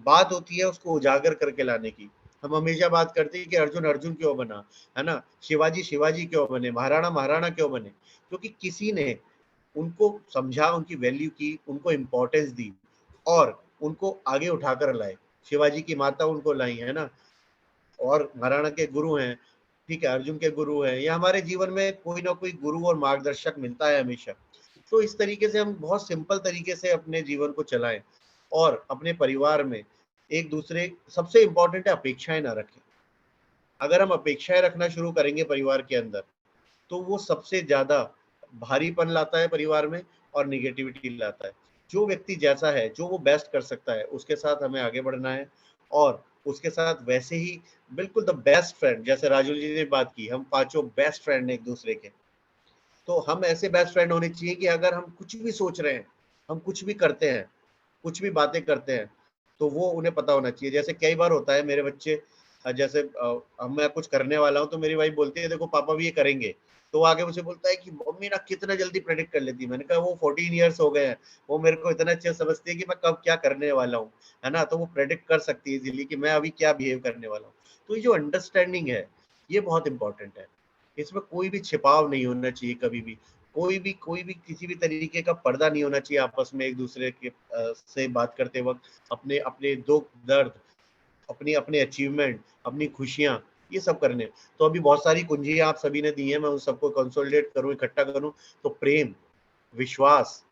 बात होती है उसको उजागर करके लाने की। हम हमेशा बात करते हैं कि अर्जुन अर्जुन क्यों बना, है ना, शिवाजी शिवाजी क्यों बने, महाराणा महाराणा क्यों बने, क्योंकि किसी ने उनको समझा, उनकी वैल्यू की, उनको इम्पोर्टेंस दी और उनको आगे उठाकर लाए। शिवाजी की माता उनको लाई, है ना, और महाराणा के गुरु हैं, ठीक है, अर्जुन के गुरु हैं, या हमारे जीवन में कोई ना कोई गुरु और मार्गदर्शक मिलता है हमेशा। तो इस तरीके से हम बहुत सिंपल तरीके से अपने जीवन को चलाएं और अपने परिवार में एक दूसरे, सबसे इम्पोर्टेंट है अपेक्षाएं ना रखें। अगर हम अपेक्षाएं रखना शुरू करेंगे परिवार के अंदर, तो वो सबसे ज्यादा भारीपन लाता है परिवार में और निगेटिविटी लाता है। जो व्यक्ति जैसा है, जो वो बेस्ट कर सकता है, उसके साथ हमें आगे बढ़ना है, और उसके साथ वैसे ही बिल्कुल द बेस्ट फ्रेंड, जैसे राजू जी ने बात की, हम पांचों बेस्ट फ्रेंड हैं एक दूसरे के, तो हम ऐसे बेस्ट फ्रेंड होने चाहिए कि अगर हम कुछ भी सोच रहे हैं, हम कुछ भी करते हैं, कुछ भी बातें करते हैं, तो वो उन्हें पता होना चाहिए। जैसे कई बार होता है मेरे बच्चे, जैसे मैं कुछ करने वाला हूँ तो मेरी वाइफ बोलती है देखो पापा भी ये करेंगे, तो वो आगे मुझे बोलता है कि मम्मी ना कितना जल्दी प्रेडिक्ट कर लेती है। मैंने कहा वो 14 ईयर्स हो गए हैं, वो मेरे को इतना अच्छा समझती है कि मैं कब क्या करने वाला हूँ, है ना, तो वो प्रेडिक्ट कर सकती है इजीली कि मैं अभी क्या बिहेव करने वाला हूँ। तो ये जो अंडरस्टैंडिंग है ये बहुत इंपॉर्टेंट है, इसमें कोई भी छिपाव नहीं होना चाहिए कभी भी, कोई भी किसी भी तरीके का पर्दा नहीं होना चाहिए आपस में एक दूसरे के से बात करते वक्त। अपने अपने दुख दर्द, अपनी अपने अचीवमेंट, अपनी खुशियां, ये सब करने। तो अभी बहुत सारी कुंजियां आप सभी ने दी हैं, मैं उन सबको कंसोलिडेट करूं, इकट्ठा करूं, तो प्रेम, विश्वास,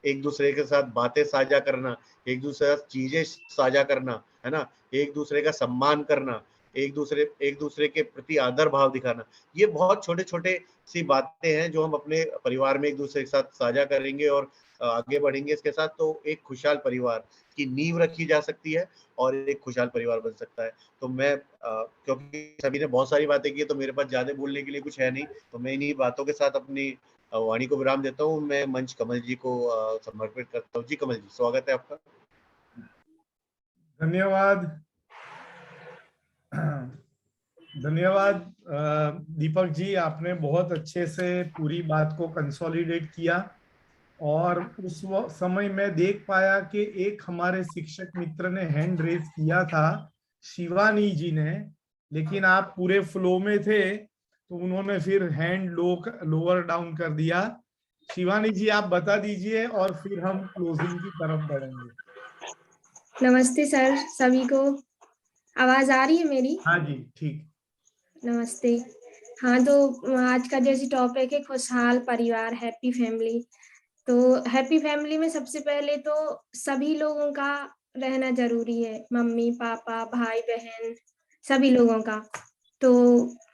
एक दूसरे के साथ बातें साझा करना, एक दूसरे के साथ चीजें साझा करना, है ना, एक दूसरे का सम्मान करना, एक दूसरे के प्रति आदर भाव दिखाना, ये बहुत छोटे छोटे सी बातें हैं जो हम अपने परिवार में एक दूसरे के साथ साझा करेंगे और आगे बढ़ेंगे इसके साथ, तो एक खुशहाल परिवार की नींव रखी जा सकती है और एक खुशहाल परिवार बन सकता है। तो मैं क्योंकि सभी ने बहुत सारी बातें की तो मेरे पास ज्यादा बोलने के लिए कुछ है नहीं, तो मैं इन्हीं बातों के साथ अपनी वाणी को विराम देता हूँ। मैं मंच कमल जी को समर्पित करता हूँ। जी कमल जी, स्वागत है आपका। धन्यवाद। धन्यवाद दीपक जी, आपने बहुत अच्छे से पूरी बात को कंसोलिडेट किया। और उस समय मैं देख पाया कि एक हमारे शिक्षक मित्र ने हैंड रेज किया था, शिवानी जी ने, लेकिन आप पूरे फ्लो में थे तो उन्होंने फिर हैंड लोअर डाउन कर दिया। शिवानी जी, आप बता दीजिए और फिर हम क्लोजिंग की तरफ बढ़ेंगे। नमस्ते सर सभी को, आवाज आ रही है मेरी? हाँ जी, ठीक। नमस्ते। हाँ, तो आज का जैसे टॉपिक है खुशहाल परिवार, हैप्पी फैमिली। तो हैप्पी फैमिली में सबसे पहले तो सभी लोगों का रहना जरूरी है, मम्मी पापा भाई बहन सभी लोगों का। तो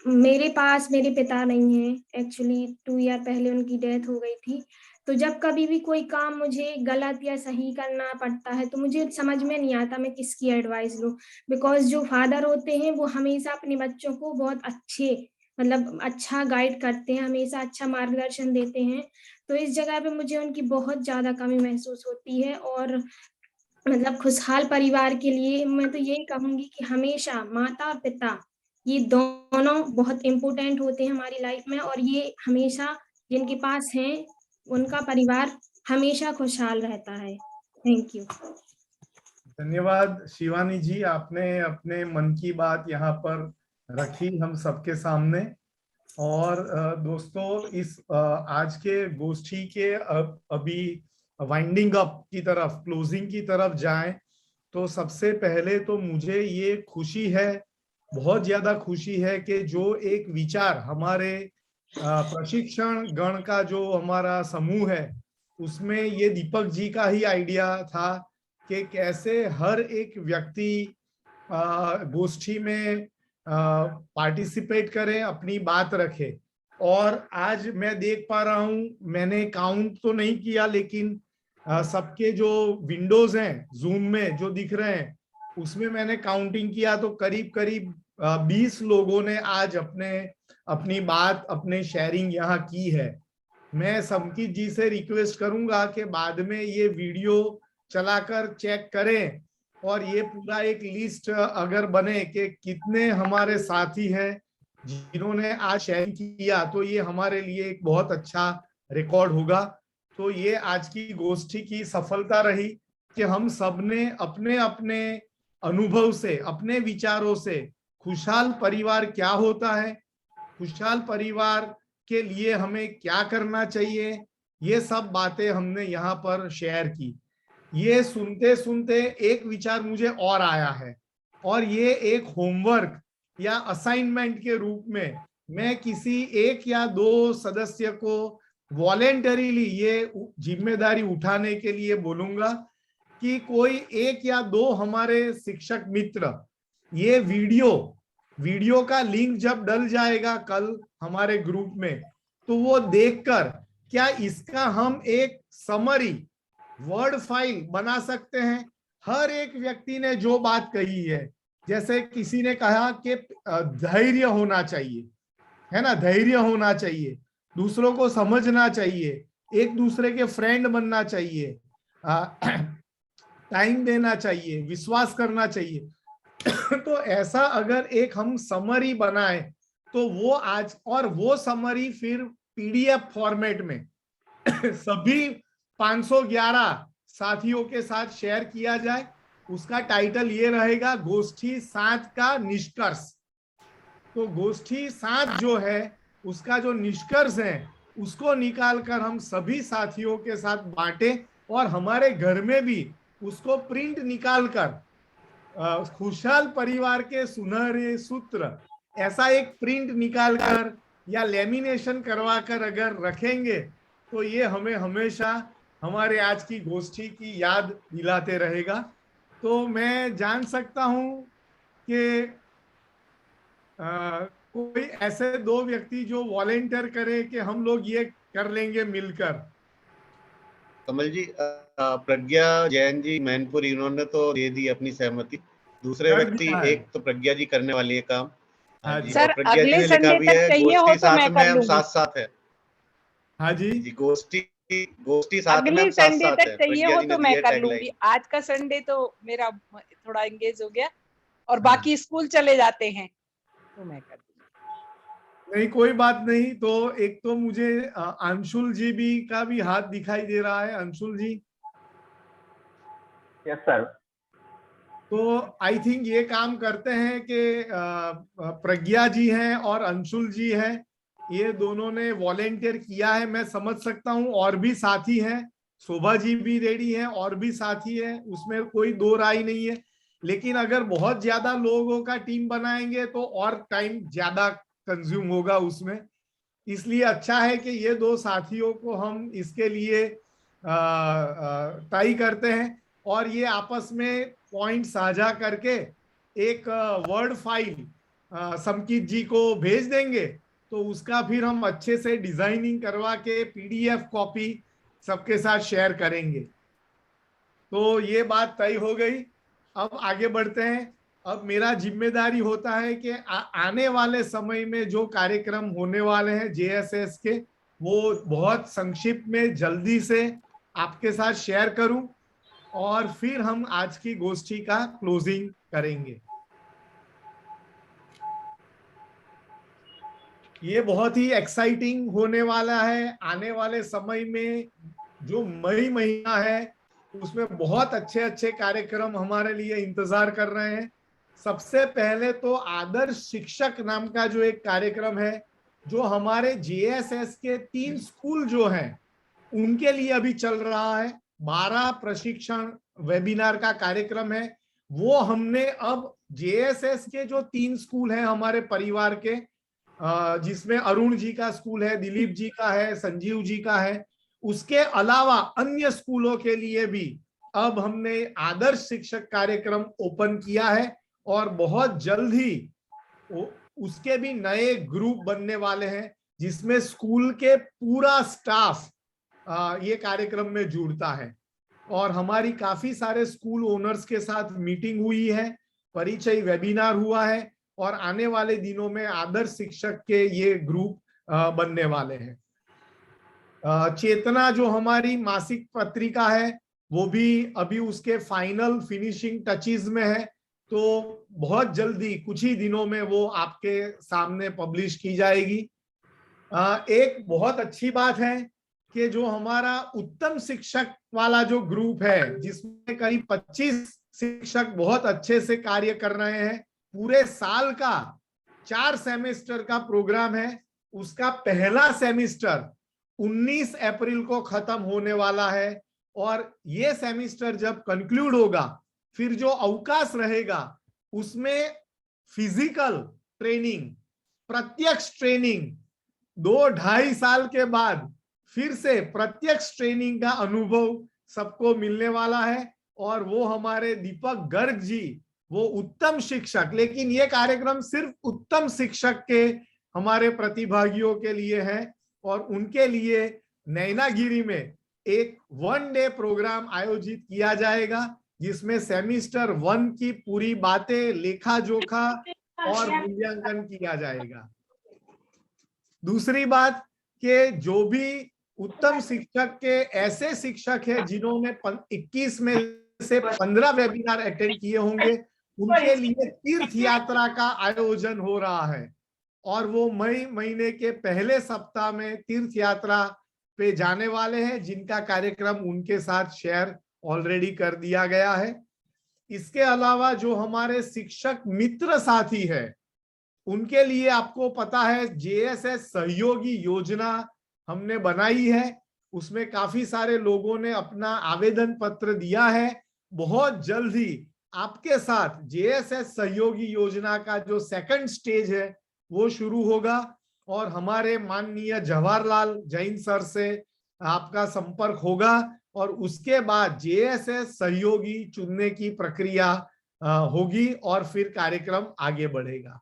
मेरे पास मेरे पिता नहीं है, एक्चुअली 2 ईयर पहले उनकी डेथ हो गई थी। तो जब कभी भी कोई काम मुझे गलत या सही करना पड़ता है तो मुझे समझ में नहीं आता मैं किसकी एडवाइस लूं, बिकॉज जो फादर होते हैं वो हमेशा अपने बच्चों को बहुत अच्छा गाइड करते हैं, हमेशा अच्छा मार्गदर्शन देते हैं। तो इस जगह पे मुझे उनकी बहुत ज्यादा कमी महसूस होती है। और खुशहाल परिवार के लिए मैं तो यही कहूंगी कि हमेशा माता और पिता ये दोनों बहुत इम्पोर्टेंट होते हैं हमारी लाइफ में, और ये हमेशा जिनके पास हैं उनका परिवार हमेशा खुशहाल रहता है। Thank you. धन्यवाद शिवानी जी, आपने अपने मन की बात यहाँ पर रखी हम सबके सामने। और दोस्तों, इस आज के गोष्ठी के अभी वाइंडिंग अप की तरफ, क्लोजिंग की तरफ जाएं तो सबसे पहले तो मुझे ये खुशी है, बहुत ज्यादा खुशी है कि जो एक विचार हमारे प्रशिक्षण गण का जो हमारा समूह है उसमें ये दीपक जी का ही आइडिया था कि कैसे हर एक व्यक्ति गोष्ठी में पार्टिसिपेट करे, अपनी बात रखे। और आज मैं देख पा रहा हूं, मैंने काउंट तो नहीं किया लेकिन सबके जो विंडोज हैं जूम में जो दिख रहे हैं उसमें मैंने काउंटिंग किया तो करीब करीब 20 लोगों ने आज अपनी बात, अपने शेयरिंग यहाँ की है। मैं संकित जी से रिक्वेस्ट करूंगा कि बाद में ये वीडियो चलाकर चेक करें और ये पूरा एक लिस्ट अगर बने कि कितने हमारे साथी हैं जिन्होंने आज शेयर किया, तो ये हमारे लिए एक बहुत अच्छा रिकॉर्ड होगा। तो ये आज की गोष्ठी की सफलता रही कि हम सबने अपने अपने अनुभव से, अपने विचारों से खुशहाल परिवार क्या होता है, खुशहाल परिवार के लिए हमें क्या करना चाहिए, ये सब बातें हमने यहाँ पर शेयर की। ये सुनते सुनते एक विचार मुझे और आया है, और ये एक होमवर्क या असाइनमेंट के रूप में मैं किसी 1 या 2 सदस्य को वॉलेंटरीली ये जिम्मेदारी उठाने के लिए बोलूंगा कि कोई 1 या 2 हमारे शिक्षक मित्र ये वीडियो का लिंक जब डल जाएगा कल हमारे ग्रुप में, तो वो देखकर क्या इसका हम एक समरी वर्ड फाइल बना सकते हैं। हर एक व्यक्ति ने जो बात कही है, जैसे किसी ने कहा कि धैर्य होना चाहिए, है ना, धैर्य होना चाहिए, दूसरों को समझना चाहिए, एक दूसरे के फ्रेंड बनना चाहिए, टाइम देना चाहिए, विश्वास करना चाहिए। तो ऐसा अगर एक हम समरी बनाए तो वो आज, और वो समरी फिर पीडीएफ फॉर्मेट में सभी 511 साथियों के साथ शेयर किया जाए। उसका टाइटल ये रहेगा, गोष्ठी 7 का निष्कर्ष। तो गोष्ठी 7 जो है उसका जो निष्कर्ष है उसको निकालकर हम सभी साथियों के साथ बांटें, और हमारे घर में भी उसको प्रिंट निकालकर खुशहाल परिवार के सुनहरे सूत्र ऐसा एक प्रिंट निकालकर या लेमिनेशन करवाकर अगर रखेंगे तो ये हमें हमेशा हमारे आज की गोष्ठी की याद दिलाते रहेगा। तो मैं जान सकता हूं कि कोई ऐसे 2 व्यक्ति जो वॉलेंटियर करे कि हम लोग ये कर लेंगे मिलकर। कमल जी, प्रज्ञा जैन जी मैनपुर, इन्होंने तो दे दी अपनी सहमति। दूसरे व्यक्ति, एक तो प्रज्ञा जी करने वाली है काम। हाँ जी, सर, प्रज्ञा जी अगले ने लिखा संडे भी तक है चाहिए हो गोष्ठी तो मैं 7 में कर हम लूंगी। साथ साथ है। हाँ जी, गोष्ठी गोष्ठी साथ में अगले हम साथ संडे साथ तक हैं। चाहिए प्रज्ञा हो जी तो ने मैं दी है कर टैगलाइन। लूंगी। आज का संडे तो मेरा थोड़ा एंगेज हो गया और बाकी स्कूल चले जाते हैं तो मैं कर दूंगी। नहीं, कोई बात नहीं। तो एक तो मुझे अंशुल जी भी का भी हाथ दिखाई दे रहा है। अंशुल जी, यस सर। तो आई थिंक ये काम करते हैं कि प्रज्ञा जी हैं और अंशुल जी हैं, ये दोनों ने वॉलेंटियर किया है। मैं समझ सकता हूँ और भी साथी हैं, शोभा जी भी रेडी हैं और भी साथी हैं, उसमें कोई दो राय नहीं है। लेकिन अगर बहुत ज्यादा लोगों का टीम बनाएंगे तो और टाइम ज्यादा कंज्यूम होगा उसमें। इसलिए अच्छा है कि ये दो साथियों को हम इसके लिए तय करते हैं और ये आपस में पॉइंट साझा करके एक वर्ड फाइल समकीत जी को भेज देंगे। तो उसका फिर हम अच्छे से डिजाइनिंग करवा के PDF कॉपी सबके साथ शेयर करेंगे। तो ये बात तय हो गई। अब आगे बढ़ते हैं। अब मेरा जिम्मेदारी होता है कि आने वाले समय में जो कार्यक्रम होने वाले हैं JSS के, वो बहुत संक्षिप्त में जल्दी से आपके साथ शेयर करूं और फिर हम आज की गोष्ठी का क्लोजिंग करेंगे। ये बहुत ही एक्साइटिंग होने वाला है। आने वाले समय में जो मई महीना है उसमें बहुत अच्छे अच्छे कार्यक्रम हमारे लिए इंतजार कर रहे हैं। सबसे पहले तो आदर्श शिक्षक नाम का जो एक कार्यक्रम है, जो हमारे JSS के 3 स्कूल जो हैं उनके लिए अभी चल रहा है। 12 प्रशिक्षण वेबिनार का कार्यक्रम है। वो हमने अब JSS के जो 3 स्कूल हैं हमारे परिवार के, जिसमें अरुण जी का स्कूल है, दिलीप जी का है, संजीव जी का है, उसके अलावा अन्य स्कूलों के लिए भी अब हमने आदर्श शिक्षक कार्यक्रम ओपन किया है और बहुत जल्द ही उसके भी नए ग्रुप बनने वाले हैं, जिसमें स्कूल के पूरा स्टाफ ये कार्यक्रम में जुड़ता है। और हमारी काफी सारे स्कूल ओनर्स के साथ मीटिंग हुई है, परिचय वेबिनार हुआ है और आने वाले दिनों में आदर्श शिक्षक के ये ग्रुप बनने वाले हैं। चेतना जो हमारी मासिक पत्रिका है वो भी अभी उसके फाइनल फिनिशिंग टचेस में है, तो बहुत जल्दी कुछ ही दिनों में वो आपके सामने पब्लिश की जाएगी। एक बहुत अच्छी बात है कि जो हमारा उत्तम शिक्षक वाला जो ग्रुप है, जिसमें करीब 25 शिक्षक बहुत अच्छे से कार्य कर रहे हैं, पूरे साल का 4 सेमेस्टर का प्रोग्राम है, उसका पहला सेमेस्टर 19 अप्रैल को खत्म होने वाला है। और ये सेमेस्टर जब कंक्लूड होगा, फिर जो अवकाश रहेगा उसमें फिजिकल ट्रेनिंग, प्रत्यक्ष ट्रेनिंग, 2-2.5 साल के बाद फिर से प्रत्यक्ष ट्रेनिंग का अनुभव सबको मिलने वाला है। और वो हमारे दीपक गर्ग जी, वो उत्तम शिक्षक, लेकिन ये कार्यक्रम सिर्फ उत्तम शिक्षक के हमारे प्रतिभागियों के लिए है और उनके लिए नैनागिरी में एक 1 डे प्रोग्राम आयोजित किया जाएगा, जिसमें सेमेस्टर 1 की पूरी बातें, लेखा जोखा और मूल्यांकन किया जाएगा। दूसरी बात कि जो भी उत्तम शिक्षक के ऐसे शिक्षक हैं जिन्होंने 21 में से 15 वेबिनार अटेंड किए होंगे, उनके लिए तीर्थ यात्रा का आयोजन हो रहा है और वो मई महीने के पहले सप्ताह में तीर्थ यात्रा पे जाने वाले हैं, जिनका कार्यक्रम उनके साथ शेयर ऑलरेडी कर दिया गया है। इसके अलावा जो हमारे शिक्षक मित्र साथी है, उनके लिए आपको पता है JSS सहयोगी योजना हमने बनाई है, उसमें काफी सारे लोगों ने अपना आवेदन पत्र दिया है। बहुत जल्द ही आपके साथ JSS सहयोगी योजना का जो 2nd स्टेज है वो शुरू होगा और हमारे माननीय जवाहरलाल जैन सर से आपका संपर्क होगा और उसके बाद JSS सहयोगी चुनने की प्रक्रिया होगी और फिर कार्यक्रम आगे बढ़ेगा।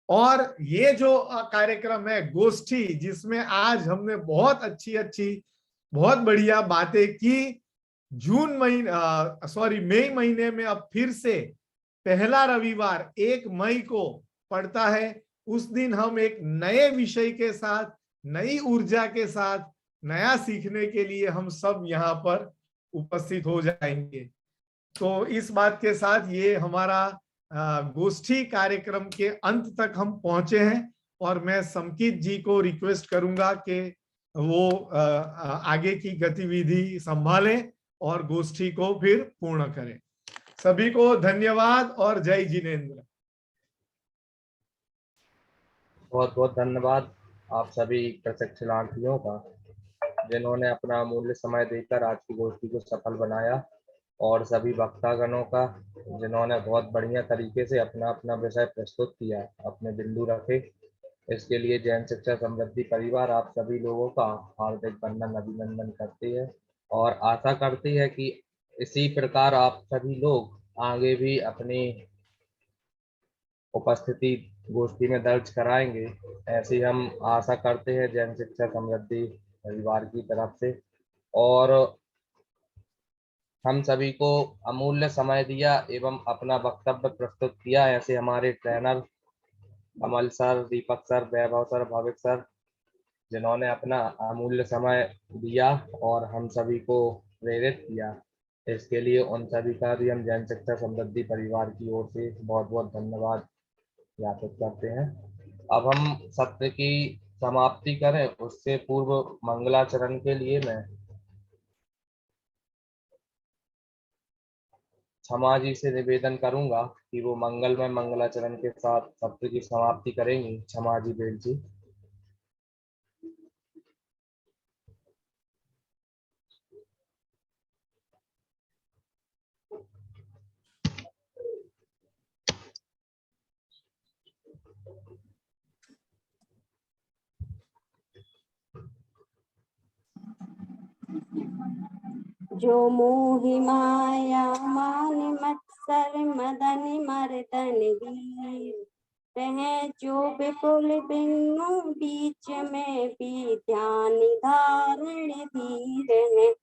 और ये जो कार्यक्रम है गोष्ठी, जिसमें आज हमने बहुत अच्छी बहुत बढ़िया बातें की, मई महीने में अब फिर से पहला रविवार 1 मई को पड़ता है। उस दिन हम एक नए विषय के साथ, नई ऊर्जा के साथ नया सीखने के लिए हम सब यहाँ पर उपस्थित हो जाएंगे। तो इस बात के साथ ये हमारा गोष्ठी कार्यक्रम के अंत तक हम पहुंचे हैं और मैं समकित जी को रिक्वेस्ट करूंगा कि वो आगे की गतिविधि संभालें और गोष्ठी को फिर पूर्ण करें। सभी को धन्यवाद और जय जिनेंद्र। बहुत बहुत धन्यवाद आप सभी प्रशिक्षणार्थियों का, जिन्होंने अपना अमूल्य समय देकर आज की गोष्ठी को सफल बनाया, और सभी वक्तागणों का, जिन्होंने बहुत बढ़िया तरीके से अपना अपना विषय प्रस्तुत किया, अपने बिंदु रखे। इसके लिए जैन शिक्षा समृद्धि परिवार आप सभी लोगों का हार्दिक वंदन अभिनंदन करती है और आशा करती है कि इसी प्रकार आप सभी लोग आगे भी अपनी उपस्थिति गोष्ठी में दर्ज कराएंगे, ऐसी हम आशा करते हैं जैन शिक्षा समृद्धि परिवार की तरफ से। और हम सभी को अमूल्य समय दिया एवं अपना वक्तव्य प्रस्तुत किया, ऐसे हमारे ट्रेनर कमल सर, दीपक सर, वैभव सर, भाविक सर, जिन्होंने अपना अमूल्य समय दिया और हम सभी को प्रेरित किया, इसके लिए उन सभी का भी हम जैन शिक्षा समृद्धि परिवार की ओर से बहुत बहुत धन्यवाद ज्ञापित करते हैं। अब हम सत्र की समाप्ति करें, उससे पूर्व मंगलाचरण के लिए मैं क्षमा जी से निवेदन करूंगा कि वो मंगलमय मंगलाचरण के साथ सत्र की समाप्ति करेंगी। क्षमा जी बेल जी। जो मोहि माया मान मत्सर मदन मर्दन वीर, रहे जो विपुल बिनु बीच में भी ध्यान धारण धीर है।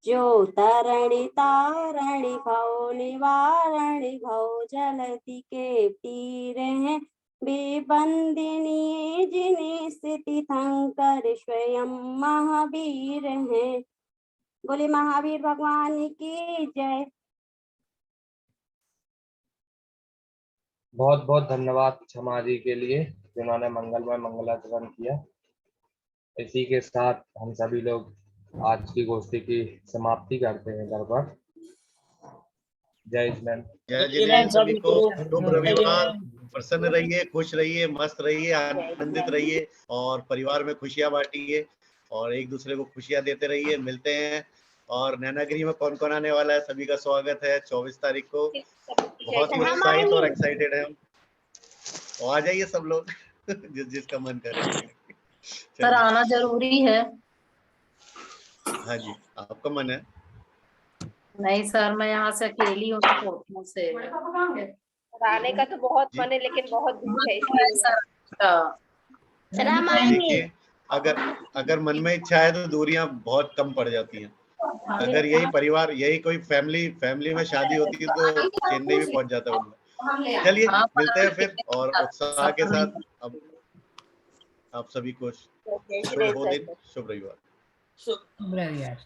जो तरणि तारणि भव निवारण भव जलधि के तीर हैं, बेबंदिनी जिन्हें स्थिति शंकर स्वयं महावीर हैं। बोले महावीर भगवान की जय। बहुत बहुत धन्यवाद क्षमा जी के लिए, जिन्होंने मंगलमय मंगलाचरण किया। इसी के साथ हम सभी लोग आज की गोष्ठी की समाप्ति करते हैं घर पर। जय जिनेंद्र। जय जिनेंद्र सभी को शुभ रविवार। प्रसन्न रहिए, खुश रहिए, मस्त रहिए, आनंदित रहिए और परिवार में खुशियां बांटिए और एक दूसरे को खुशियां देते रहिए। मिलते हैं। और नैनागिरी में कौन कौन आने वाला है, सभी का स्वागत है 24 तारीख को। बहुत ही उत्साहित और एक्साइटेड है हम, तो आ जाइए सब लोग जिसका मन करे। सर आना जरूरी है। हाँ जी, आपका मन है? नहीं सर, मैं यहाँ से अकेली हूँ से। आने का तो बहुत मन है लेकिन बहुत दूर है। देखिए, अगर मन में इच्छा है तो दूरियां बहुत कम पड़ जाती हैं। अगर यही परिवार, यही कोई फैमिली में शादी होती है तो चेन्नई भी पहुंच जाता है उनमें। चलिए मिलते हैं फिर और उत्साह के साथ। अब आप सभी को शुभ दिन, शुभ रविवार। शुभ रविवार।